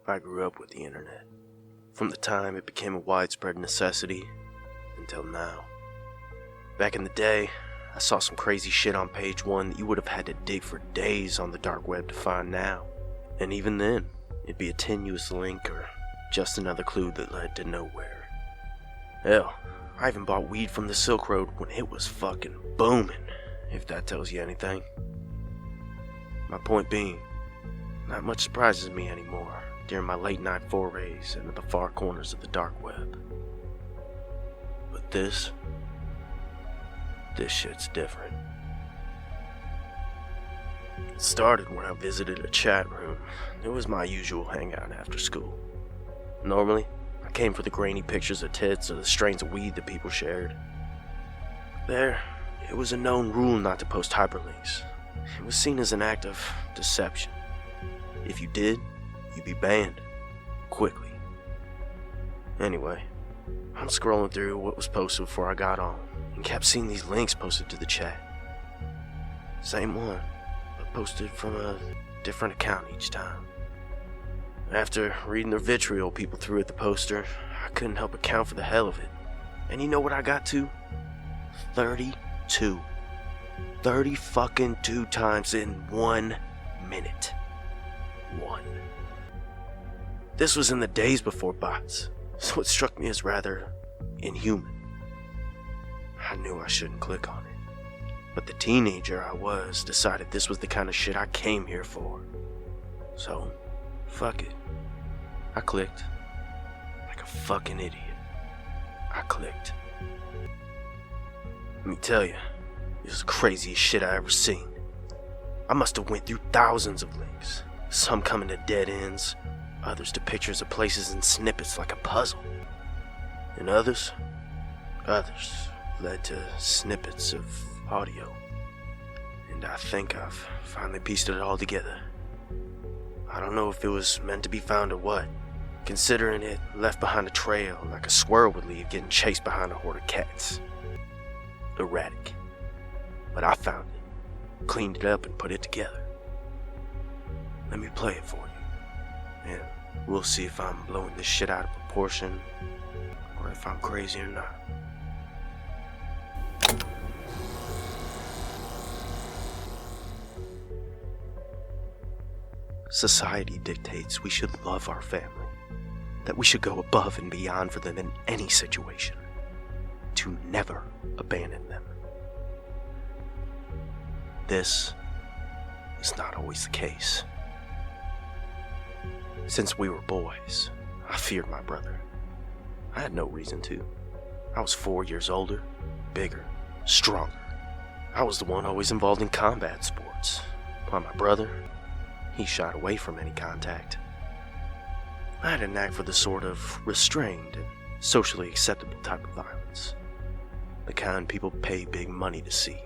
I grew up with the internet, from the time it became a widespread necessity until now. Back in the day, I saw some crazy shit on page 1 that you would have had to dig for days on the dark web to find now. And even then, it'd be a tenuous link or just another clue that led to nowhere. Hell, I even bought weed from the Silk Road when it was fucking booming, if that tells you anything. My point being, not much surprises me anymore during my late night forays into the far corners of the dark web. But this shit's different. It started when I visited a chat room. It was my usual hangout after school. Normally, I came for the grainy pictures of tits or the strains of weed that people shared. There, it was a known rule not to post hyperlinks. It was seen as an act of deception. If you did, you'd be banned. Quickly. Anyway, I'm scrolling through what was posted before I got on, and kept seeing these links posted to the chat. Same one, but posted from a different account each time. After reading the vitriol people threw at the poster, I couldn't help but count for the hell of it. And you know what I got to? 32. 30 fucking 2 times in 1 minute. 1. This was in the days before bots, so it struck me as rather inhuman. I knew I shouldn't click on it, but the teenager I was decided this was the kind of shit I came here for. So, fuck it. I clicked. Like a fucking idiot. I clicked. Let me tell you, this is the craziest shit I ever seen. I must have went through thousands of links, some coming to dead ends, others to pictures of places and snippets like a puzzle. And others led to snippets of audio. And I think I've finally pieced it all together. I don't know if it was meant to be found or what, considering it left behind a trail like a squirrel would leave getting chased behind a horde of cats. Erratic. But I found it, cleaned it up and put it together. Let me play it for you, and we'll see if I'm blowing this shit out of proportion or if I'm crazy or not. Society dictates we should love our family, that we should go above and beyond for them in any situation, to never abandon them. This is not always the case. Since we were boys, I feared my brother. I had no reason to. I was 4 years older, bigger, stronger. I was the one always involved in combat sports, while my brother, he shied away from any contact. I had a knack for the sort of restrained and socially acceptable type of violence, the kind people pay big money to see.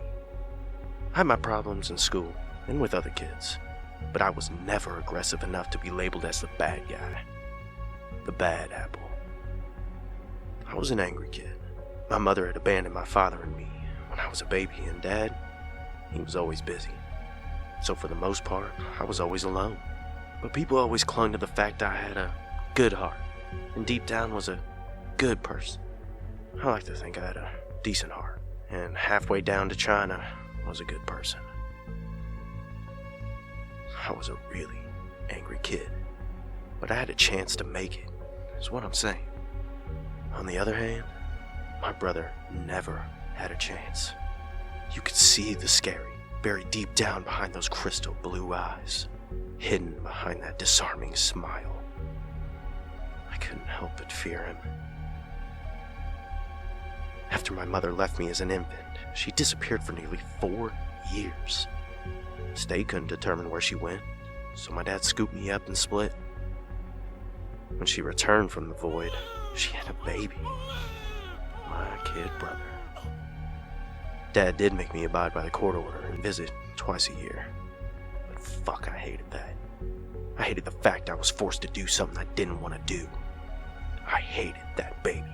I had my problems in school and with other kids, but I was never aggressive enough to be labeled as the bad guy, the bad apple. I was an angry kid. My mother had abandoned my father and me when I was a baby, and Dad, he was always busy. So for the most part, I was always alone. But people always clung to the fact I had a good heart, and deep down was a good person. I like to think I had a decent heart, and halfway down to China was a good person. I was a really angry kid, but I had a chance to make it, is what I'm saying. On the other hand, my brother never had a chance. You could see the scary, buried deep down behind those crystal blue eyes, hidden behind that disarming smile. I couldn't help but fear him. After my mother left me as an infant, she disappeared for nearly 4 years. State couldn't determine where she went, so my dad scooped me up and split. When she returned from the void, she had a baby. My kid brother. Dad did make me abide by the court order and visit twice a year. But fuck, I hated that. I hated the fact I was forced to do something I didn't want to do. I hated that baby.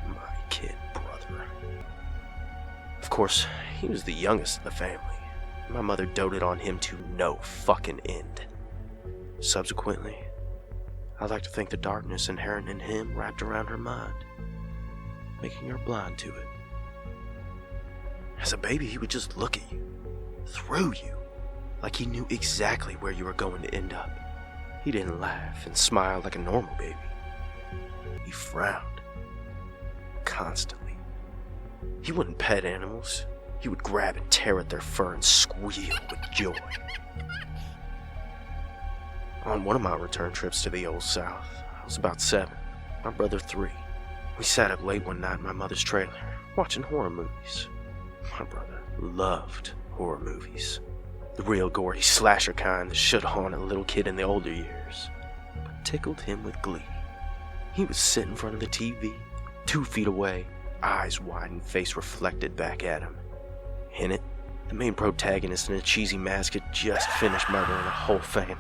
My kid brother. Of course, he was the youngest of the family. My mother doted on him to no fucking end. Subsequently, I like to think the darkness inherent in him wrapped around her mind, making her blind to it. As a baby, he would just look at you, through you, like he knew exactly where you were going to end up. He didn't laugh and smile like a normal baby. He frowned, constantly. He wouldn't pet animals. He would grab and tear at their fur and squeal with joy. On one of my return trips to the Old South, I was about 7, my brother 3. We sat up late one night in my mother's trailer, watching horror movies. My brother loved horror movies. The real gory slasher kind that should haunt a little kid in the older years, but tickled him with glee. He would sit in front of the TV, 2 feet away, eyes wide and face reflected back at him. In it, the main protagonist in a cheesy mask had just finished murdering a whole family,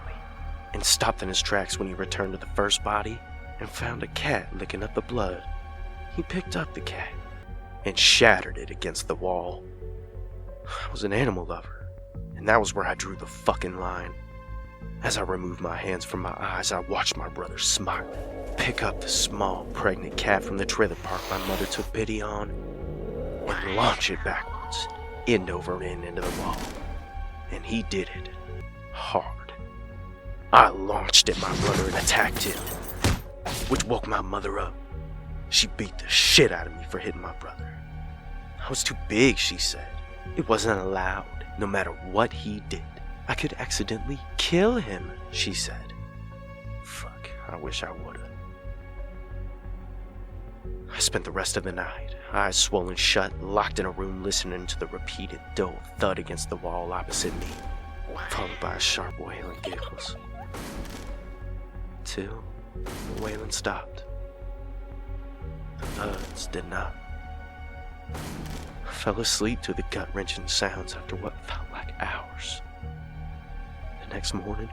and stopped in his tracks when he returned to the first body and found a cat licking up the blood. He picked up the cat and shattered it against the wall. I was an animal lover, and that was where I drew the fucking line. As I removed my hands from my eyes, I watched my brother smile, pick up the small, pregnant cat from the trailer park my mother took pity on, and launch it backwards, end over end into the wall. And he did it hard. I launched at my brother and attacked him, which woke my mother up. She beat the shit out of me for hitting my brother. I was too big, she said. It wasn't allowed, no matter what he did. I could accidentally kill him, she said. Fuck, I wish I would've. I spent the rest of the night, eyes swollen shut, locked in a room listening to the repeated dull thud against the wall opposite me, followed by a sharp wail and giggles. Till the wailing stopped. The thuds did not. I fell asleep to the gut-wrenching sounds after what felt like hours. The next morning,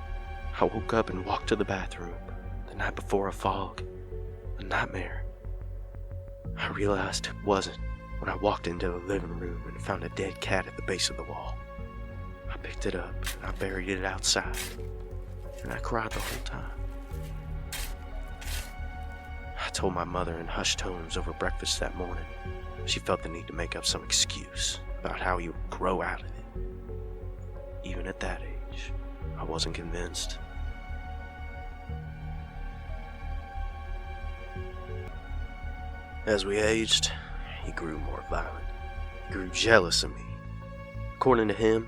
I woke up and walked to the bathroom. The night before a fog, a nightmare. I realized it wasn't when I walked into the living room and found a dead cat at the base of the wall. I picked it up and I buried it outside, and I cried the whole time. I told my mother in hushed tones over breakfast that morning. She felt the need to make up some excuse about how he would grow out of it. Even at that age, I wasn't convinced. As we aged, he grew more violent. He grew jealous of me. According to him,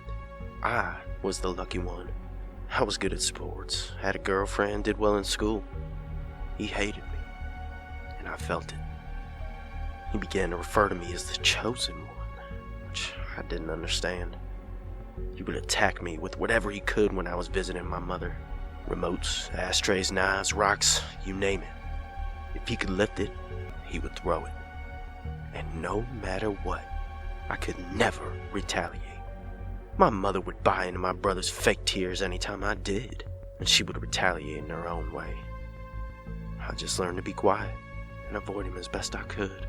I was the lucky one. I was good at sports, had a girlfriend, did well in school. He hated me, and I felt it. He began to refer to me as the chosen one, which I didn't understand. He would attack me with whatever he could when I was visiting my mother. Remotes, ashtrays, knives, rocks, you name it. If he could lift it, he would throw it. And no matter what, I could never retaliate. My mother would buy into my brother's fake tears anytime I did, and she would retaliate in her own way. I just learned to be quiet and avoid him as best I could.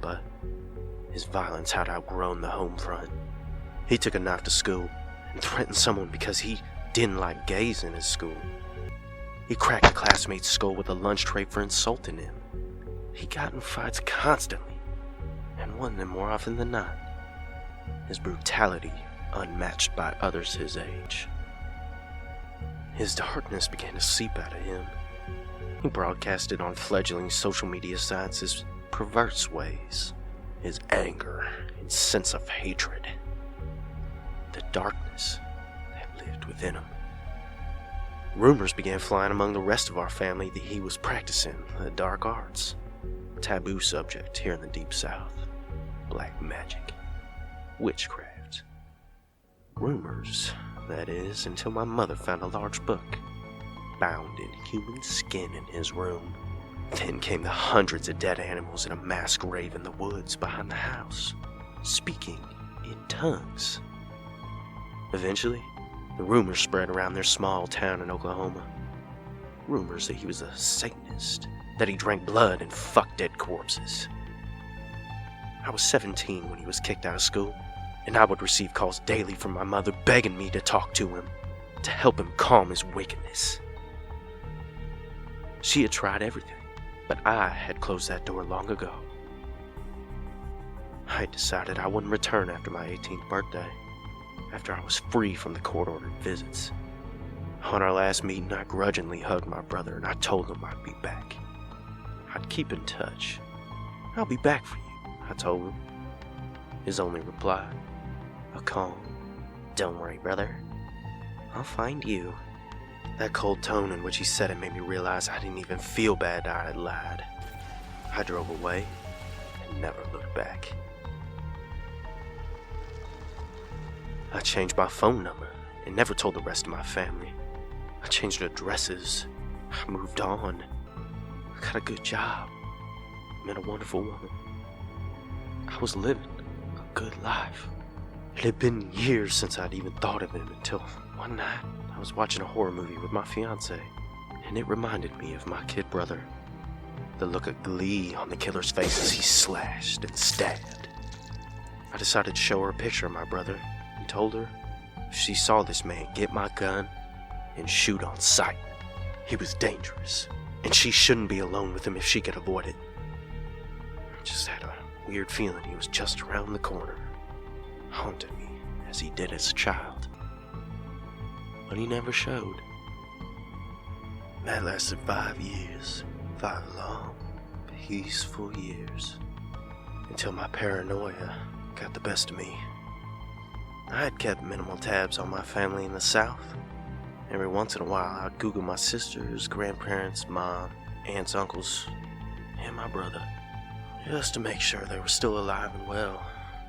But his violence had outgrown the home front. He took a knife to school and threatened someone because he didn't like gays in his school. He cracked a classmate's skull with a lunch tray for insulting him. He got in fights constantly, and won them more often than not. His brutality unmatched by others his age. His darkness began to seep out of him. He broadcasted on fledgling social media sites his perverse ways, his anger and sense of hatred, the darkness that lived within him. Rumors began flying among the rest of our family that he was practicing the dark arts, a taboo subject here in the Deep South, black magic, witchcraft. Rumors, that is, until my mother found a large book, bound in human skin in his room. Then came the hundreds of dead animals in a mass grave in the woods behind the house, speaking in tongues. Eventually, the rumors spread around their small town in Oklahoma. Rumors that he was a Satanist, that he drank blood and fucked dead corpses. I was 17 when he was kicked out of school, and I would receive calls daily from my mother begging me to talk to him, to help him calm his wickedness. She had tried everything, but I had closed that door long ago. I had decided I wouldn't return after my 18th birthday, after I was free from the court-ordered visits. On our last meeting, I grudgingly hugged my brother and I told him I'd be back. I'd keep in touch. "I'll be back for you," I told him. His only reply, a calm, "Don't worry, brother. I'll find you." That cold tone in which he said it made me realize I didn't even feel bad that I had lied. I drove away and never looked back. I changed my phone number and never told the rest of my family. I changed addresses. I moved on. I got a good job. Met a wonderful woman. I was living a good life. It had been years since I'd even thought of him until one night I was watching a horror movie with my fiance, and it reminded me of my kid brother. The look of glee on the killer's face as he slashed and stabbed. I decided to show her a picture of my brother and told her if she saw this man get my gun and shoot on sight. He was dangerous, and she shouldn't be alone with him if she could avoid it. I just had a weird feeling he was just around the corner, haunting me as he did as a child. But he never showed. That lasted 5 years, 5 long, peaceful years, until my paranoia got the best of me. I had kept minimal tabs on my family in the South. Every once in a while, I'd Google my sisters, grandparents, mom, aunts, uncles, and my brother, just to make sure they were still alive and well,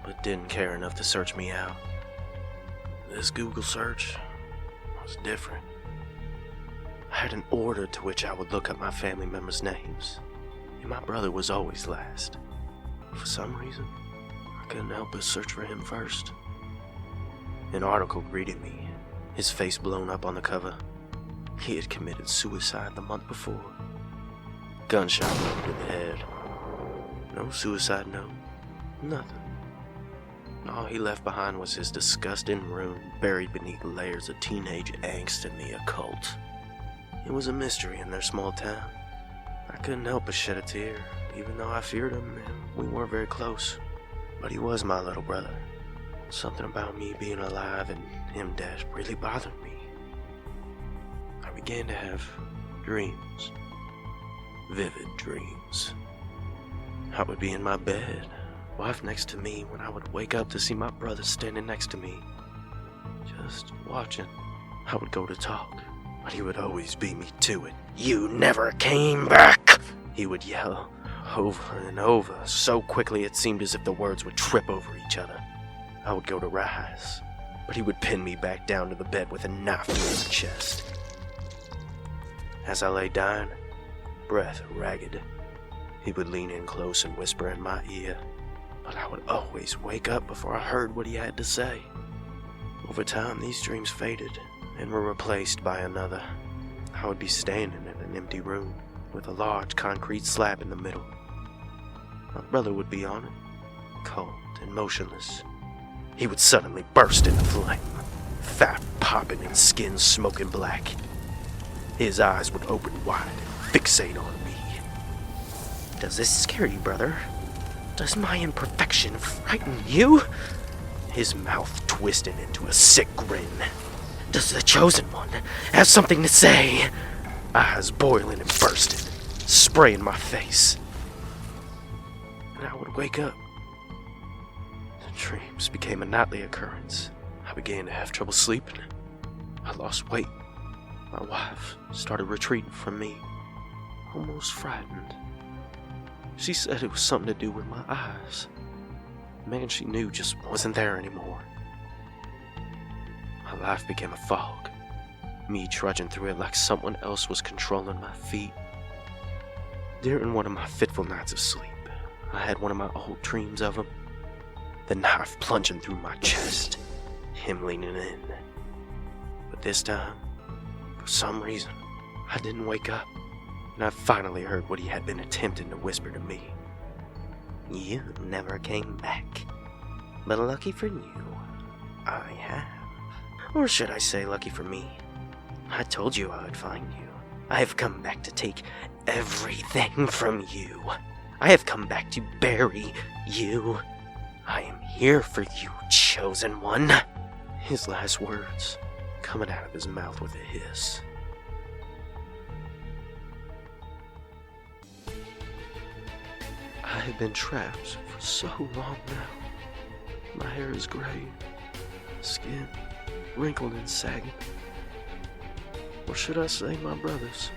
but didn't care enough to search me out. This Google search was different. I had an order to which I would look up my family members' names, and my brother was always last. For some reason, I couldn't help but search for him first. An article greeted me, his face blown up on the cover. He had committed suicide the month before. Gunshot wound in the head. No suicide note, nothing. All he left behind was his disgusting room buried beneath layers of teenage angst and the occult. It was a mystery in their small town. I couldn't help but shed a tear, even though I feared him and we weren't very close. But he was my little brother. Something about me being alive and him dead really bothered me. I began to have dreams. Vivid dreams. I would be in my bed, wife next to me, when I would wake up to see my brother standing next to me, just watching. I would go to talk, but he would always beat me to it. "You never came back!" he would yell, over and over, so quickly it seemed as if the words would trip over each other. I would go to rise, but he would pin me back down to the bed with a knife through his chest. As I lay dying, breath ragged, he would lean in close and whisper in my ear, but I would always wake up before I heard what he had to say. Over time, these dreams faded and were replaced by another. I would be standing in an empty room with a large concrete slab in the middle. My brother would be on it, cold and motionless. He would suddenly burst into flame, fat popping and skin smoking black. His eyes would open wide and fixate on me. "Does this scare you, brother? Does my imperfection frighten you?" His mouth twisted into a sick grin. "Does the chosen one have something to say?" Eyes boiling and bursting, spraying my face. And I would wake up. The dreams became a nightly occurrence. I began to have trouble sleeping. I lost weight. My wife started retreating from me, almost frightened. She said it was something to do with my eyes. The man she knew just wasn't there anymore. My life became a fog, me trudging through it like someone else was controlling my feet. During one of my fitful nights of sleep, I had one of my old dreams of him. The knife plunging through my chest, him leaning in. But this time, for some reason, I didn't wake up, and I finally heard what he had been attempting to whisper to me. "You never came back. But lucky for you, I have. Or should I say lucky for me? I told you I would find you. I have come back to take everything from you. I have come back to bury you. I am here for you, chosen one. His last words coming out of his mouth with a hiss. I have been trapped for so long now. My hair is gray, skin wrinkled and sagging. Or should I say my brother's?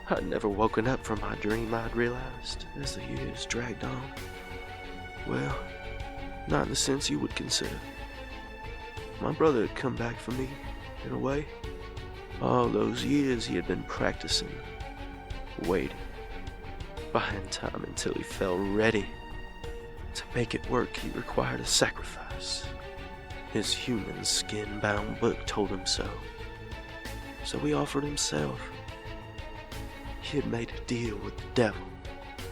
I'd never woken up from my dream, I'd realized, as the years dragged on. Well, not in the sense you would consider. My brother had come back for me, in a way. All those years he had been practicing, waiting, buying time until he felt ready. To make it work, he required a sacrifice. His human skin-bound book told him so. So he offered himself. He had made a deal with the devil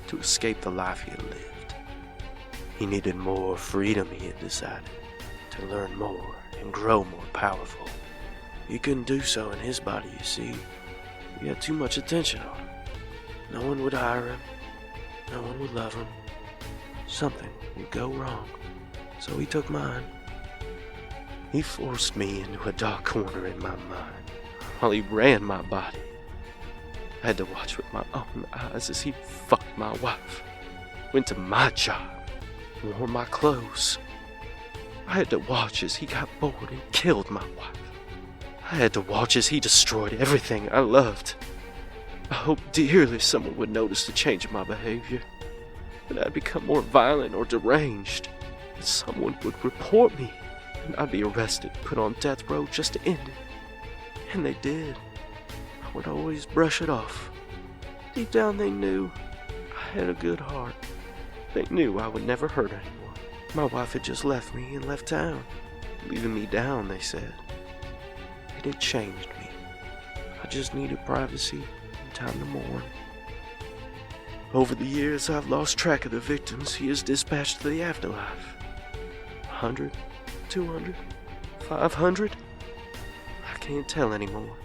to escape the life he had lived. He needed more freedom, he had decided, to learn more and grow more powerful. He couldn't do so in his body, you see. He had too much attention on him. No one would hire him. No one would love him. Something would go wrong. So he took mine. He forced me into a dark corner in my mind while he ran my body. I had to watch with my own eyes as he fucked my wife, went to my job, wore my clothes. I had to watch as he got bored and killed my wife. I had to watch as he destroyed everything I loved. I hoped dearly someone would notice the change in my behavior, that I'd become more violent or deranged, that someone would report me, and I'd be arrested, put on death row just to end it. And they did. I would always brush it off. Deep down they knew I had a good heart. They knew I would never hurt anyone. My wife had just left me and left town, leaving me down, they said. It had changed me. I just needed privacy and time to mourn. Over the years, I've lost track of the victims he has dispatched to the afterlife. 100, 200, 500? I can't tell anymore.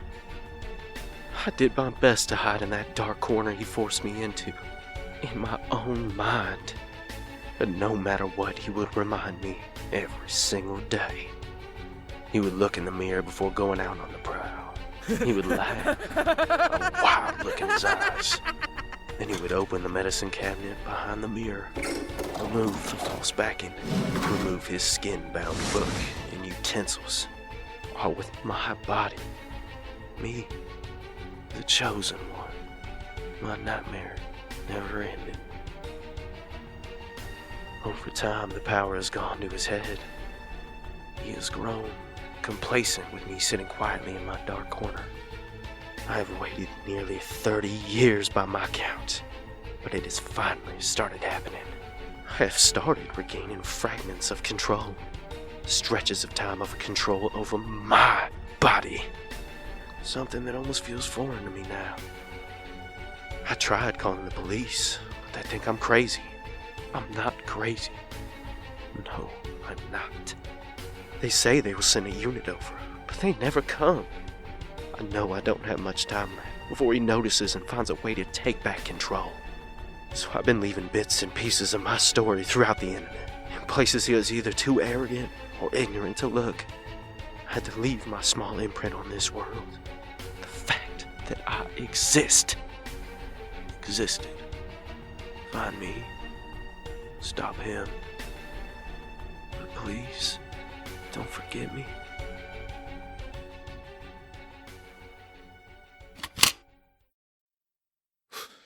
I did my best to hide in that dark corner he forced me into, in my own mind. But no matter what, he would remind me every single day. He would look in the mirror before going out on the prowl. He would laugh, a wild look in his eyes. Then he would open the medicine cabinet behind the mirror, remove the false backing, remove his skin-bound book and utensils, all with my body, me, the chosen one. My nightmare never ended. Over time, the power has gone to his head. He has grown complacent with me sitting quietly in my dark corner. I have waited nearly 30 years by my count, but it has finally started happening. I have started regaining fragments of control, stretches of time of control over my body. Something that almost feels foreign to me now. I tried calling the police, but they think I'm crazy. I'm not crazy. No, I'm not. They say they will send a unit over, but they never come. I know I don't have much time left before he notices and finds a way to take back control. So I've been leaving bits and pieces of my story throughout the internet, in places he was either too arrogant or ignorant to look. I had to leave my small imprint on this world. The fact that I existed. Find me. Stop him. But please, don't forget me.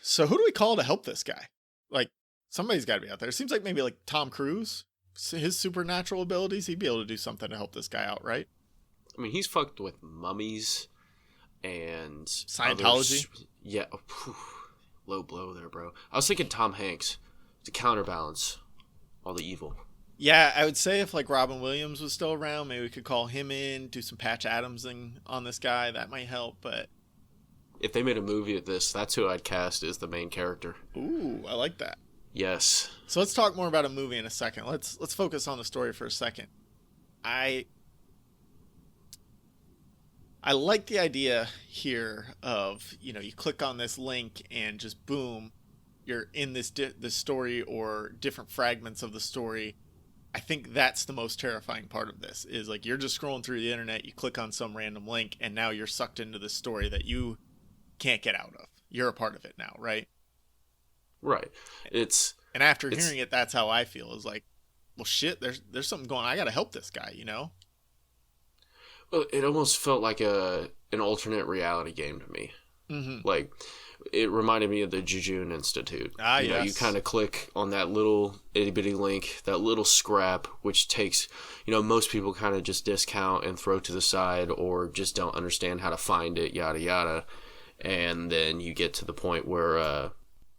So who do we call to help this guy? Like, somebody's got to be out there. It seems like maybe like Tom Cruise, his supernatural abilities, he'd be able to do something to help this guy out, right? I mean, he's fucked with mummies and Scientology. Yeah. Low blow there, bro. I was thinking Tom Hanks to counterbalance all the evil. Yeah, I would say if like Robin Williams was still around, maybe we could call him in, do some Patch Adamsing on this guy. That might help, but... If they made a movie of this, that's who I'd cast as the main character. Ooh, I like that. Yes. So let's talk more about a movie in a second. Let's focus on the story for a second. I like the idea here of, you click on this link and just boom, you're in this story or different fragments of the story. I think that's the most terrifying part of this is like you're just scrolling through the internet, you click on some random link, and now you're sucked into this story that you can't get out of. You're a part of it now, right? Right. And after hearing it, that's how I feel. Is like, well, shit. There's something going on. I got to help this guy. Well, it almost felt like an alternate reality game to me. Mm-hmm. Like, it reminded me of the Jejune Institute. Yes. You kind of click on that little itty-bitty link, that little scrap, which takes, most people kind of just discount and throw to the side or just don't understand how to find it, yada, yada. And then you get to the point where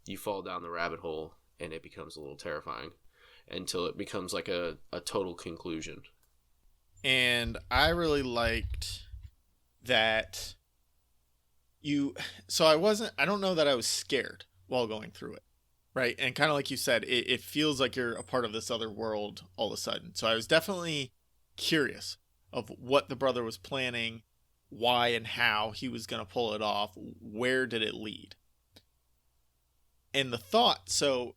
you fall down the rabbit hole and it becomes a little terrifying until it becomes like a total conclusion. And I really liked that I don't know that I was scared while going through it, right? And kind of like you said, it feels like you're a part of this other world all of a sudden. So I was definitely curious of what the brother was planning, why and how he was going to pull it off, where did it lead? And the thought, so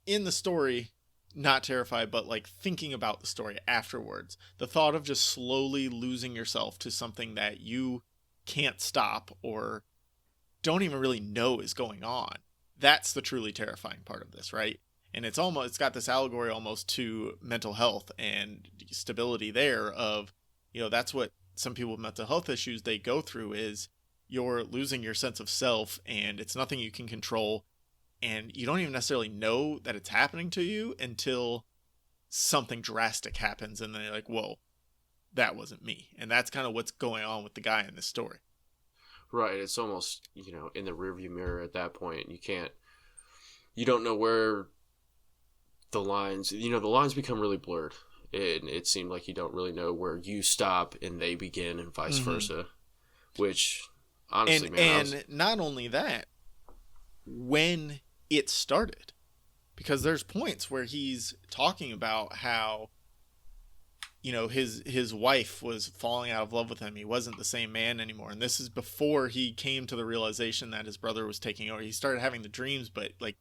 in the story, not terrified, but like thinking about the story afterwards, the thought of just slowly losing yourself to something that you can't stop or don't even really know is going on. That's the truly terrifying part of this, right? And it's got this allegory almost to mental health and stability there of, that's what some people with mental health issues, they go through is you're losing your sense of self and it's nothing you can control. And you don't even necessarily know that it's happening to you until something drastic happens. And then you're like, whoa, that wasn't me. And that's kind of what's going on with the guy in this story. Right. It's almost, in the rearview mirror at that point. You don't know where the lines become really blurred. It seemed like you don't really know where you stop and they begin and vice versa. Which, honestly, not only that, when it started, because there's points where he's talking about how his wife was falling out of love with him. He wasn't the same man anymore, and this is before he came to the realization that his brother was taking over. He started having the dreams, but like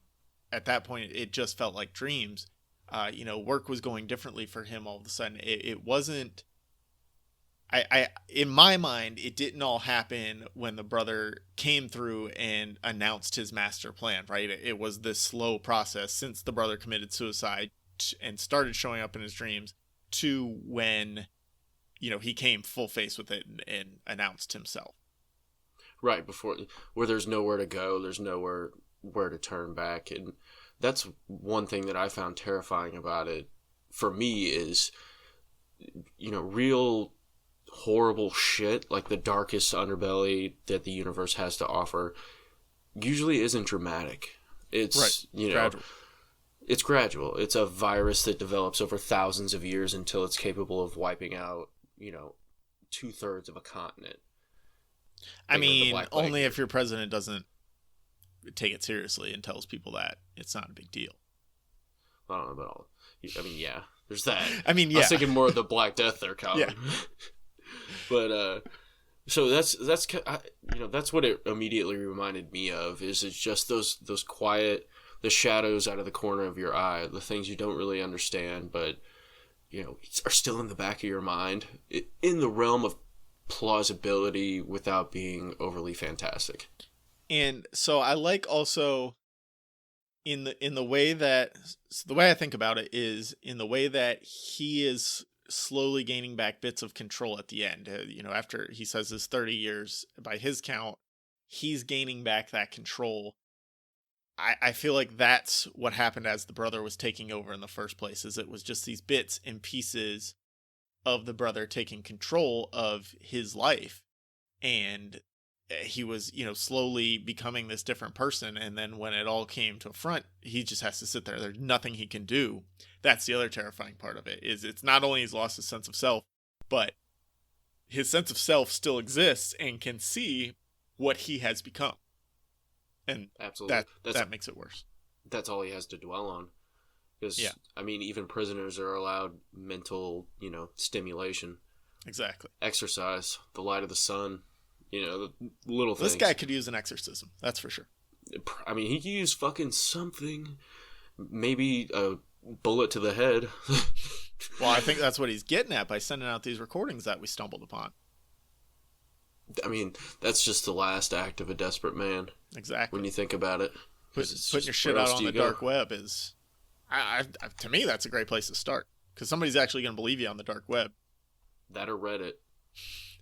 at that point it just felt like dreams. Work was going differently for him all of a sudden. It wasn't, I in my mind, it didn't all happen when the brother came through and announced his master plan, right? It was this slow process since the brother committed suicide and started showing up in his dreams to when, he came full face with it and announced himself. Right, before, where there's nowhere to go, there's nowhere where to turn back. And that's one thing that I found terrifying about it for me is, real horrible shit, like the darkest underbelly that the universe has to offer, usually isn't dramatic. It's, right. Gradual. It's gradual. It's a virus that develops over thousands of years until it's capable of wiping out, 2/3 of a continent. I mean, only if your president doesn't take it seriously and tells people that it's not a big deal. I don't know about all. I mean, yeah, there's that. I mean, yeah. I was thinking more of the Black Death there, Kalvin. Yeah. But so that's that's what it immediately reminded me of. It's just those quiet, the shadows out of the corner of your eye, the things you don't really understand, but are still in the back of your mind, in the realm of plausibility without being overly fantastic. And so I like also in the way that, so the way I think about it is in the way that he is slowly gaining back bits of control at the end. After he says his 30 years, by his count, he's gaining back that control. I feel like that's what happened as the brother was taking over in the first place, is it was just these bits and pieces of the brother taking control of his life. And he was, slowly becoming this different person. And then when it all came to a front, he just has to sit there. There's nothing he can do. That's the other terrifying part of it, is it's not only he's lost his sense of self, but his sense of self still exists and can see what he has become. And absolutely, that makes it worse. That's all he has to dwell on. Because, I mean, even prisoners are allowed mental, stimulation. Exactly. exercise, the light of the sun, the little things. This guy could use an exorcism, that's for sure. I mean, he could use fucking something. Maybe a bullet to the head. Well, I think that's what he's getting at by sending out these recordings that we stumbled upon. I mean, that's just the last act of a desperate man. Exactly. When you think about it. Putting your shit out on the dark web is, to me, that's a great place to start. Because somebody's actually going to believe you on the dark web. That or Reddit.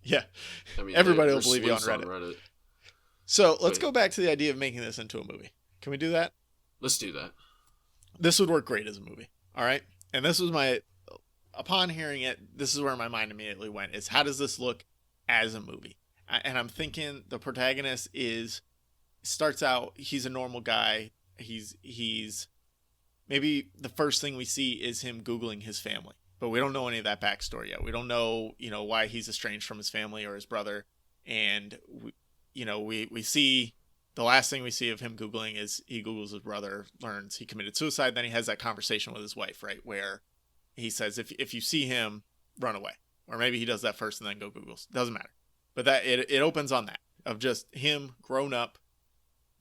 Yeah. I mean, everybody will believe you on Reddit. So let's go back to the idea of making this into a movie. Can we do that? Let's do that. This would work great as a movie. All right. And this was upon hearing it, this is where my mind immediately went, is how does this look as a movie? And I'm thinking the protagonist starts out, he's a normal guy. He's maybe the first thing we see is him Googling his family, but we don't know any of that backstory yet. We don't know, why he's estranged from his family or his brother. And we see the last thing we see of him Googling is he Googles his brother, learns he committed suicide. Then he has that conversation with his wife, right? Where he says, if you see him, run away. Or maybe he does that first and then go Googles. Doesn't matter. But that it opens on that of just him grown up,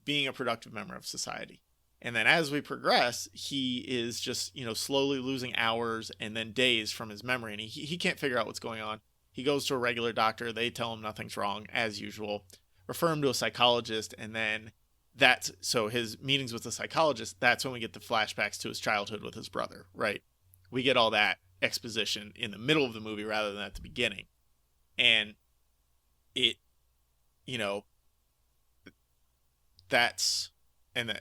being a productive member of society. And then as we progress, he is just, slowly losing hours and then days from his memory. And he can't figure out what's going on. He goes to a regular doctor. They tell him nothing's wrong, as usual. Refer him to a psychologist. And then so his meetings with the psychologist, that's when we get the flashbacks to his childhood with his brother, right? We get all that exposition in the middle of the movie rather than at the beginning. And it, that's... And then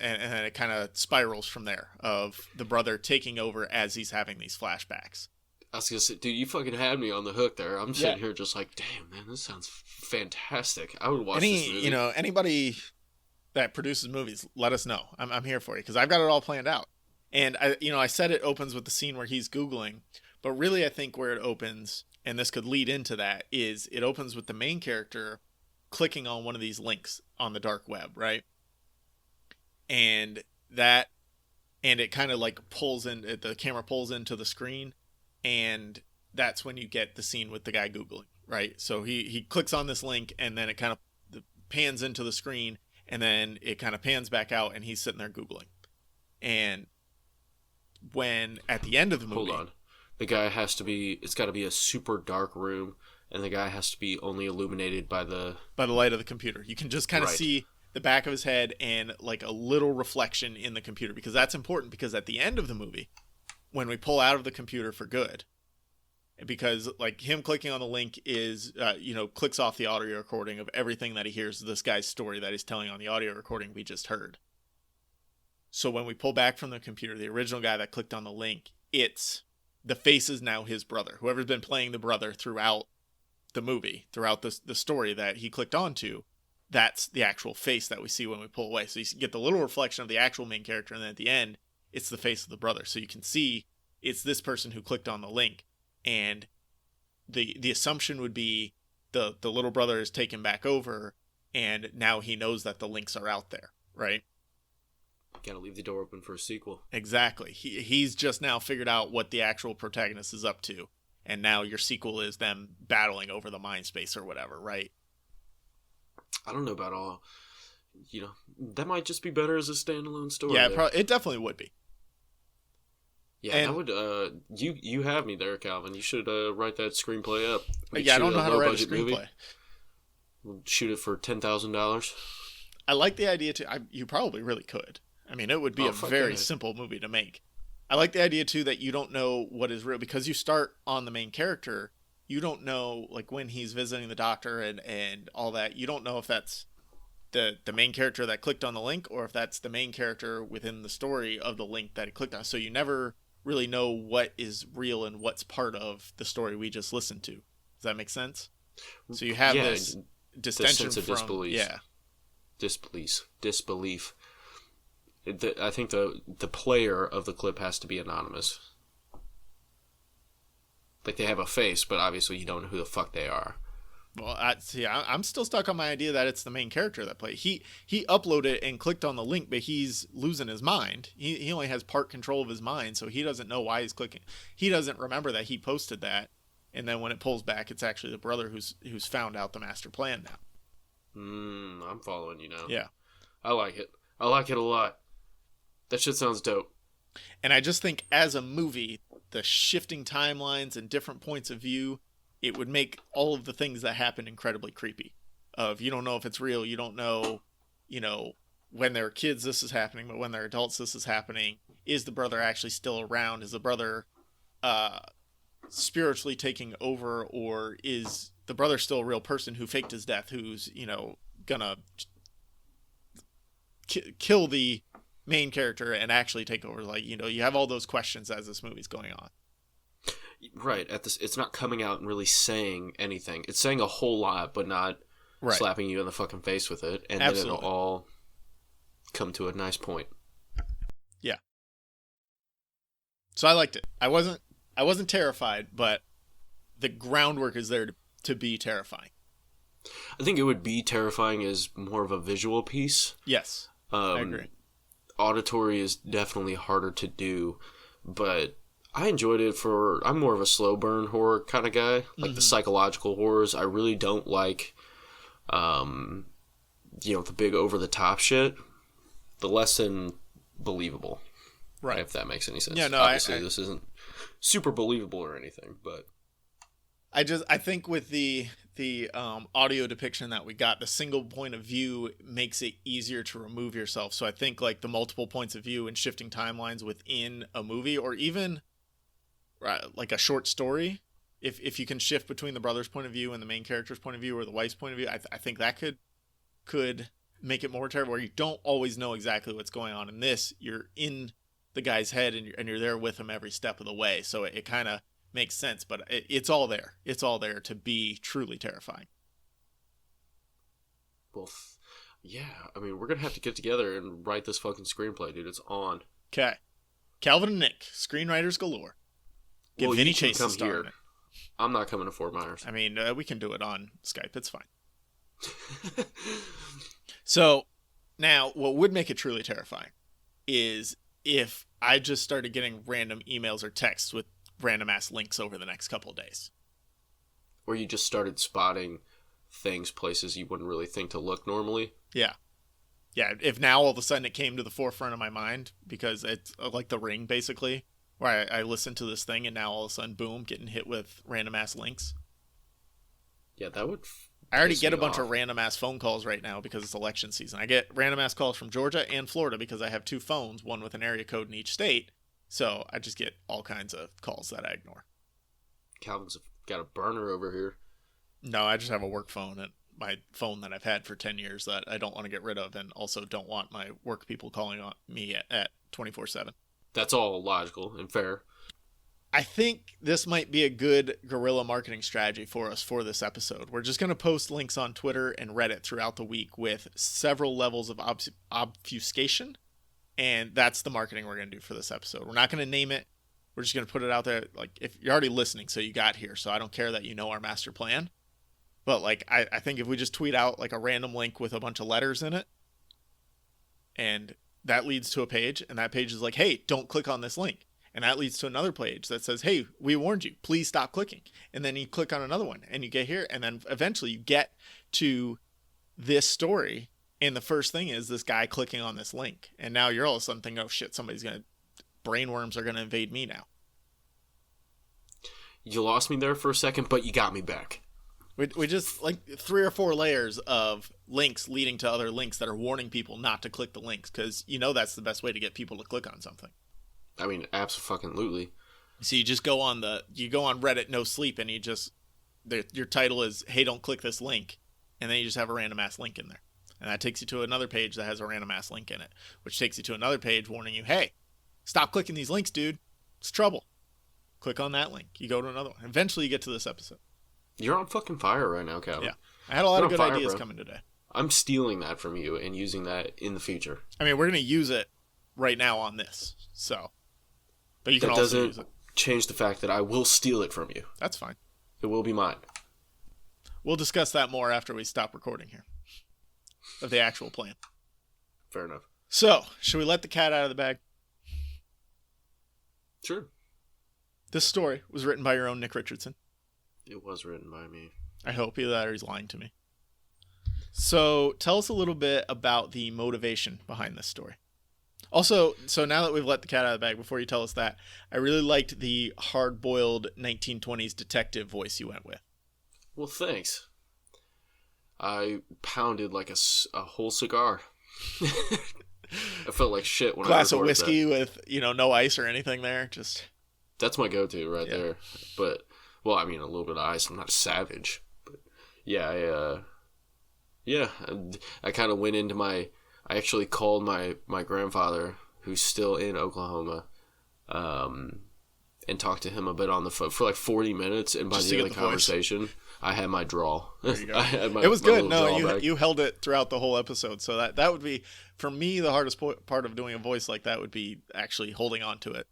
it kind of spirals from there of the brother taking over as he's having these flashbacks. I was gonna say, dude, you fucking had me on the hook there. I'm sitting here just like, damn, man, this sounds fantastic. I would watch this movie. Anybody that produces movies, let us know. I'm here for you because I've got it all planned out. And I said it opens with the scene where he's Googling, but really I think where it opens, and this could lead into that, is it opens with the main character clicking on one of these links on the dark web, right? And it kind of like pulls in, the camera pulls into the screen, and that's when you get the scene with the guy Googling, right? So he clicks on this link, and then it kind of pans into the screen, and then it kind of pans back out, and he's sitting there Googling. And when at the end of the movie, hold on, the guy it's got to be a super dark room, and the guy has to be only illuminated by the light of the computer. You can just kind of see the back of his head and like a little reflection in the computer, because that's important, because at the end of the movie, when we pull out of the computer for good, because like him clicking on the link is, clicks off the audio recording of everything that he hears, this guy's story that he's telling on the audio recording we just heard. So when we pull back from the computer, the original guy that clicked on the link, the face is now his brother. Whoever's been playing the brother throughout the movie, throughout the story that he clicked onto, that's the actual face that we see when we pull away. So you get the little reflection of the actual main character, and then at the end, it's the face of the brother. So you can see it's this person who clicked on the link, and the assumption would be the little brother is taken back over, and now he knows that the links are out there, right? Gotta leave the door open for a sequel. Exactly. He's just now figured out what the actual protagonist is up to, and now your sequel is them battling over the mind space or whatever, right? I don't know about all. That might just be better as a standalone story. Yeah, it definitely would be. Yeah, and that would. You have me there, Calvin. You should write that screenplay up. I don't know how to write a screenplay. We'll shoot it for $10,000. I like the idea too. You probably really could. I mean, it would be a very simple movie to make. I like the idea too that you don't know what is real, because you start on the main character. You don't know, like, when he's visiting the doctor and all that, you don't know if that's the main character that clicked on the link, or if that's the main character within the story of the link that he clicked on. So you never really know what is real and what's part of the story we just listened to. Does that make sense? So you have this distension sense of from disbelief. Yeah. Disbelief. I think the player of the clip has to be anonymous. Like, they have a face, but obviously you don't know who the fuck they are. Well, I'm still stuck on my idea that it's the main character that played. He uploaded and clicked on the link, but he's losing his mind. He only has part control of his mind, so he doesn't know why he's clicking. He doesn't remember that he posted that. And then when it pulls back, it's actually the brother who's found out the master plan now. I'm following you now. Yeah. I like it. I like it a lot. That shit sounds dope. And I just think as a movie, the shifting timelines and different points of view, it would make all of the things that happen incredibly creepy. Of you don't know if it's real, you don't know, when they're kids this is happening, but when they're adults this is happening. Is the brother actually still around? Is the brother spiritually taking over, or is the brother still a real person who faked his death, who's, gonna kill the main character and actually take over? Like, you have all those questions as this movie's going on. Right. It's not coming out and really saying anything. It's saying a whole lot, but not slapping you in the fucking face with it. And Absolutely. then it'll all come to a nice point. Yeah. So I liked it. I wasn't terrified, but the groundwork is there to be terrifying. I think it would be terrifying as more of a visual piece. Yes. I agree. Auditory is definitely harder to do, but I enjoyed it I'm more of a slow burn horror kind of guy. Like the psychological horrors, I really don't like, the big over the top shit. The less than believable. Right. If that makes any sense. Yeah, no, Obviously, this isn't super believable or anything, but I think with the audio depiction that we got, the single point of view makes it easier to remove yourself. So I think like the multiple points of view and shifting timelines within a movie, or even like a short story, if you can shift between the brother's point of view and the main character's point of view, or the wife's point of view, I think that could make it more terrible, where you don't always know exactly what's going on. In this, you're in the guy's head and you're there with him every step of the way. So it kind of makes sense, but it's all there. It's all there to be truly terrifying. Well, yeah. I mean, we're going to have to get together and write this fucking screenplay, dude. It's on. Okay. Kalvin and Nick, screenwriters galore. Give Vinny Chase a star in it. I'm not coming to Fort Myers. I mean, we can do it on Skype. It's fine. So now what would make it truly terrifying is if I just started getting random emails or texts with random ass links over the next couple of days. Or you just started spotting places you wouldn't really think to look normally. Yeah. Yeah. If now all of a sudden it came to the forefront of my mind, because it's like The Ring, basically, where I listened to this thing and now all of a sudden, boom, getting hit with random ass links. Yeah, that would. I already get a bunch of random ass phone calls right now because it's election season. I get random ass calls from Georgia and Florida because I have two phones, one with an area code in each state. So I just get all kinds of calls that I ignore. Calvin's got a burner over here. No, I just have a work phone, and my phone that I've had for 10 years that I don't want to get rid of, and also don't want my work people calling on me at 24/7. That's all logical and fair. I think this might be a good guerrilla marketing strategy for us for this episode. We're just going to post links on Twitter and Reddit throughout the week with several levels of obfuscation. And that's the marketing we're going to do for this episode. We're not going to name it. We're just going to put it out there. Like, if you're already listening, so you got here. So I don't care that you know our master plan. But like, I think if we just tweet out like a random link with a bunch of letters in it, and that leads to a page, and that page is like, hey, don't click on this link. And that leads to another page that says, hey, we warned you, please stop clicking. And then you click on another one and you get here. And then eventually you get to this story. And the first thing is this guy clicking on this link. And now you're all of a sudden thinking, oh shit, brainworms are going to invade me now. You lost me there for a second, but you got me back. We just like 3 or 4 layers of links leading to other links that are warning people not to click the links. Because that's the best way to get people to click on something. I mean, absolutely. So you just go on Reddit, no sleep, and your title is, hey, don't click this link. And then you just have a random ass link in there. And that takes you to another page that has a random ass link in it, which takes you to another page warning you, hey, stop clicking these links, dude. It's trouble. Click on that link. You go to another one. Eventually you get to this episode. You're on fucking fire right now, Calvin. Yeah. I had a lot of good ideas coming today. I'm stealing that from you and using that in the future. I mean, we're going to use it right now on this. So, but you can also use it. Change the fact that I will steal it from you. That's fine. It will be mine. We'll discuss that more after we stop recording here. Of the actual plan. Fair enough. So, should we let the cat out of the bag? Sure. This story was written by your own Nick Richardson. It was written by me. I hope either that or he's lying to me. So tell us a little bit about the motivation behind this story. Also, so now that we've let the cat out of the bag, before you tell us that, I really liked the hard-boiled 1920s detective voice you went with. Well, thanks. I pounded like a whole cigar. I felt like shit when Glass I of recorded whiskey that. with, no ice or anything there. Just That's my go-to right there. But, well, I mean, a little bit of ice. I'm not a savage. But, yeah, I kind of went into I actually called my grandfather, who's still in Oklahoma, and talked to him a bit on the phone for like 40 minutes. And by Just the to end of get the the voice. conversation, I had my draw. there you go. I had It was my good. little No, draw back. you held it throughout the whole episode. So that would be, for me, the hardest part of doing a voice like that would be actually holding on to it.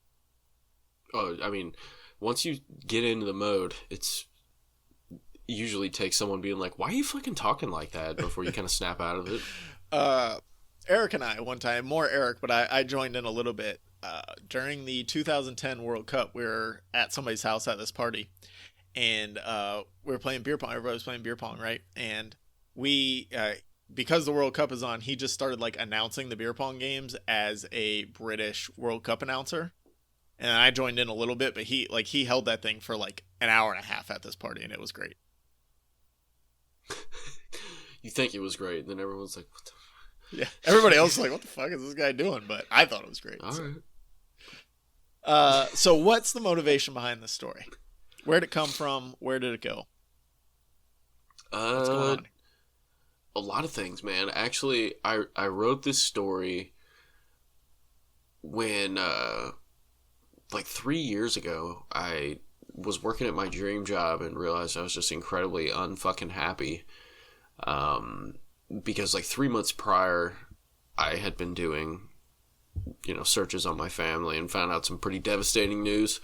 Oh, I mean, once you get into the mode, it usually takes someone being like, "Why are you fucking talking like that?" before you kind of snap out of it. Eric and I, one time, more Eric, but I joined in a little bit. During the 2010 World Cup, we were at somebody's house at this party, and we were playing beer pong. Everybody was playing beer pong, right? And we, because the World Cup is on, he just started like announcing the beer pong games as a British World Cup announcer. And I joined in a little bit, but he held that thing for like an hour and a half at this party, and it was great. You think it was great, and then everyone's like, "What the?" Yeah, everybody else is like, "What the fuck is this guy doing?" But I thought it was great. All right. So what's the motivation behind this story? Where'd it come from? Where did it go? What's going on? A lot of things, man. Actually, I wrote this story when, like 3 years ago, I was working at my dream job and realized I was just incredibly unfucking happy. Because like 3 months prior, I had been doing, searches on my family and found out some pretty devastating news.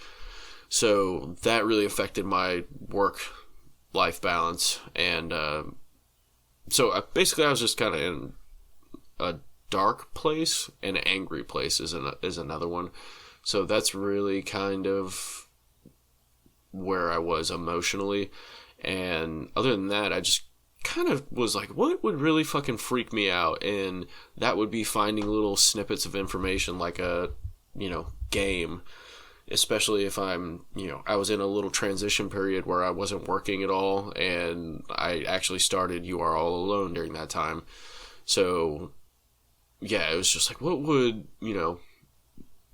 So that really affected my work-life balance. And so I was just kind of in a dark place, and an angry place is another one. So that's really kind of where I was emotionally. And other than that, I just kind of was like, what would really fucking freak me out? And that would be finding little snippets of information like a, game. Especially if I'm, I was in a little transition period where I wasn't working at all, and I actually started You Are All Alone during that time. So, yeah, it was just like, what would,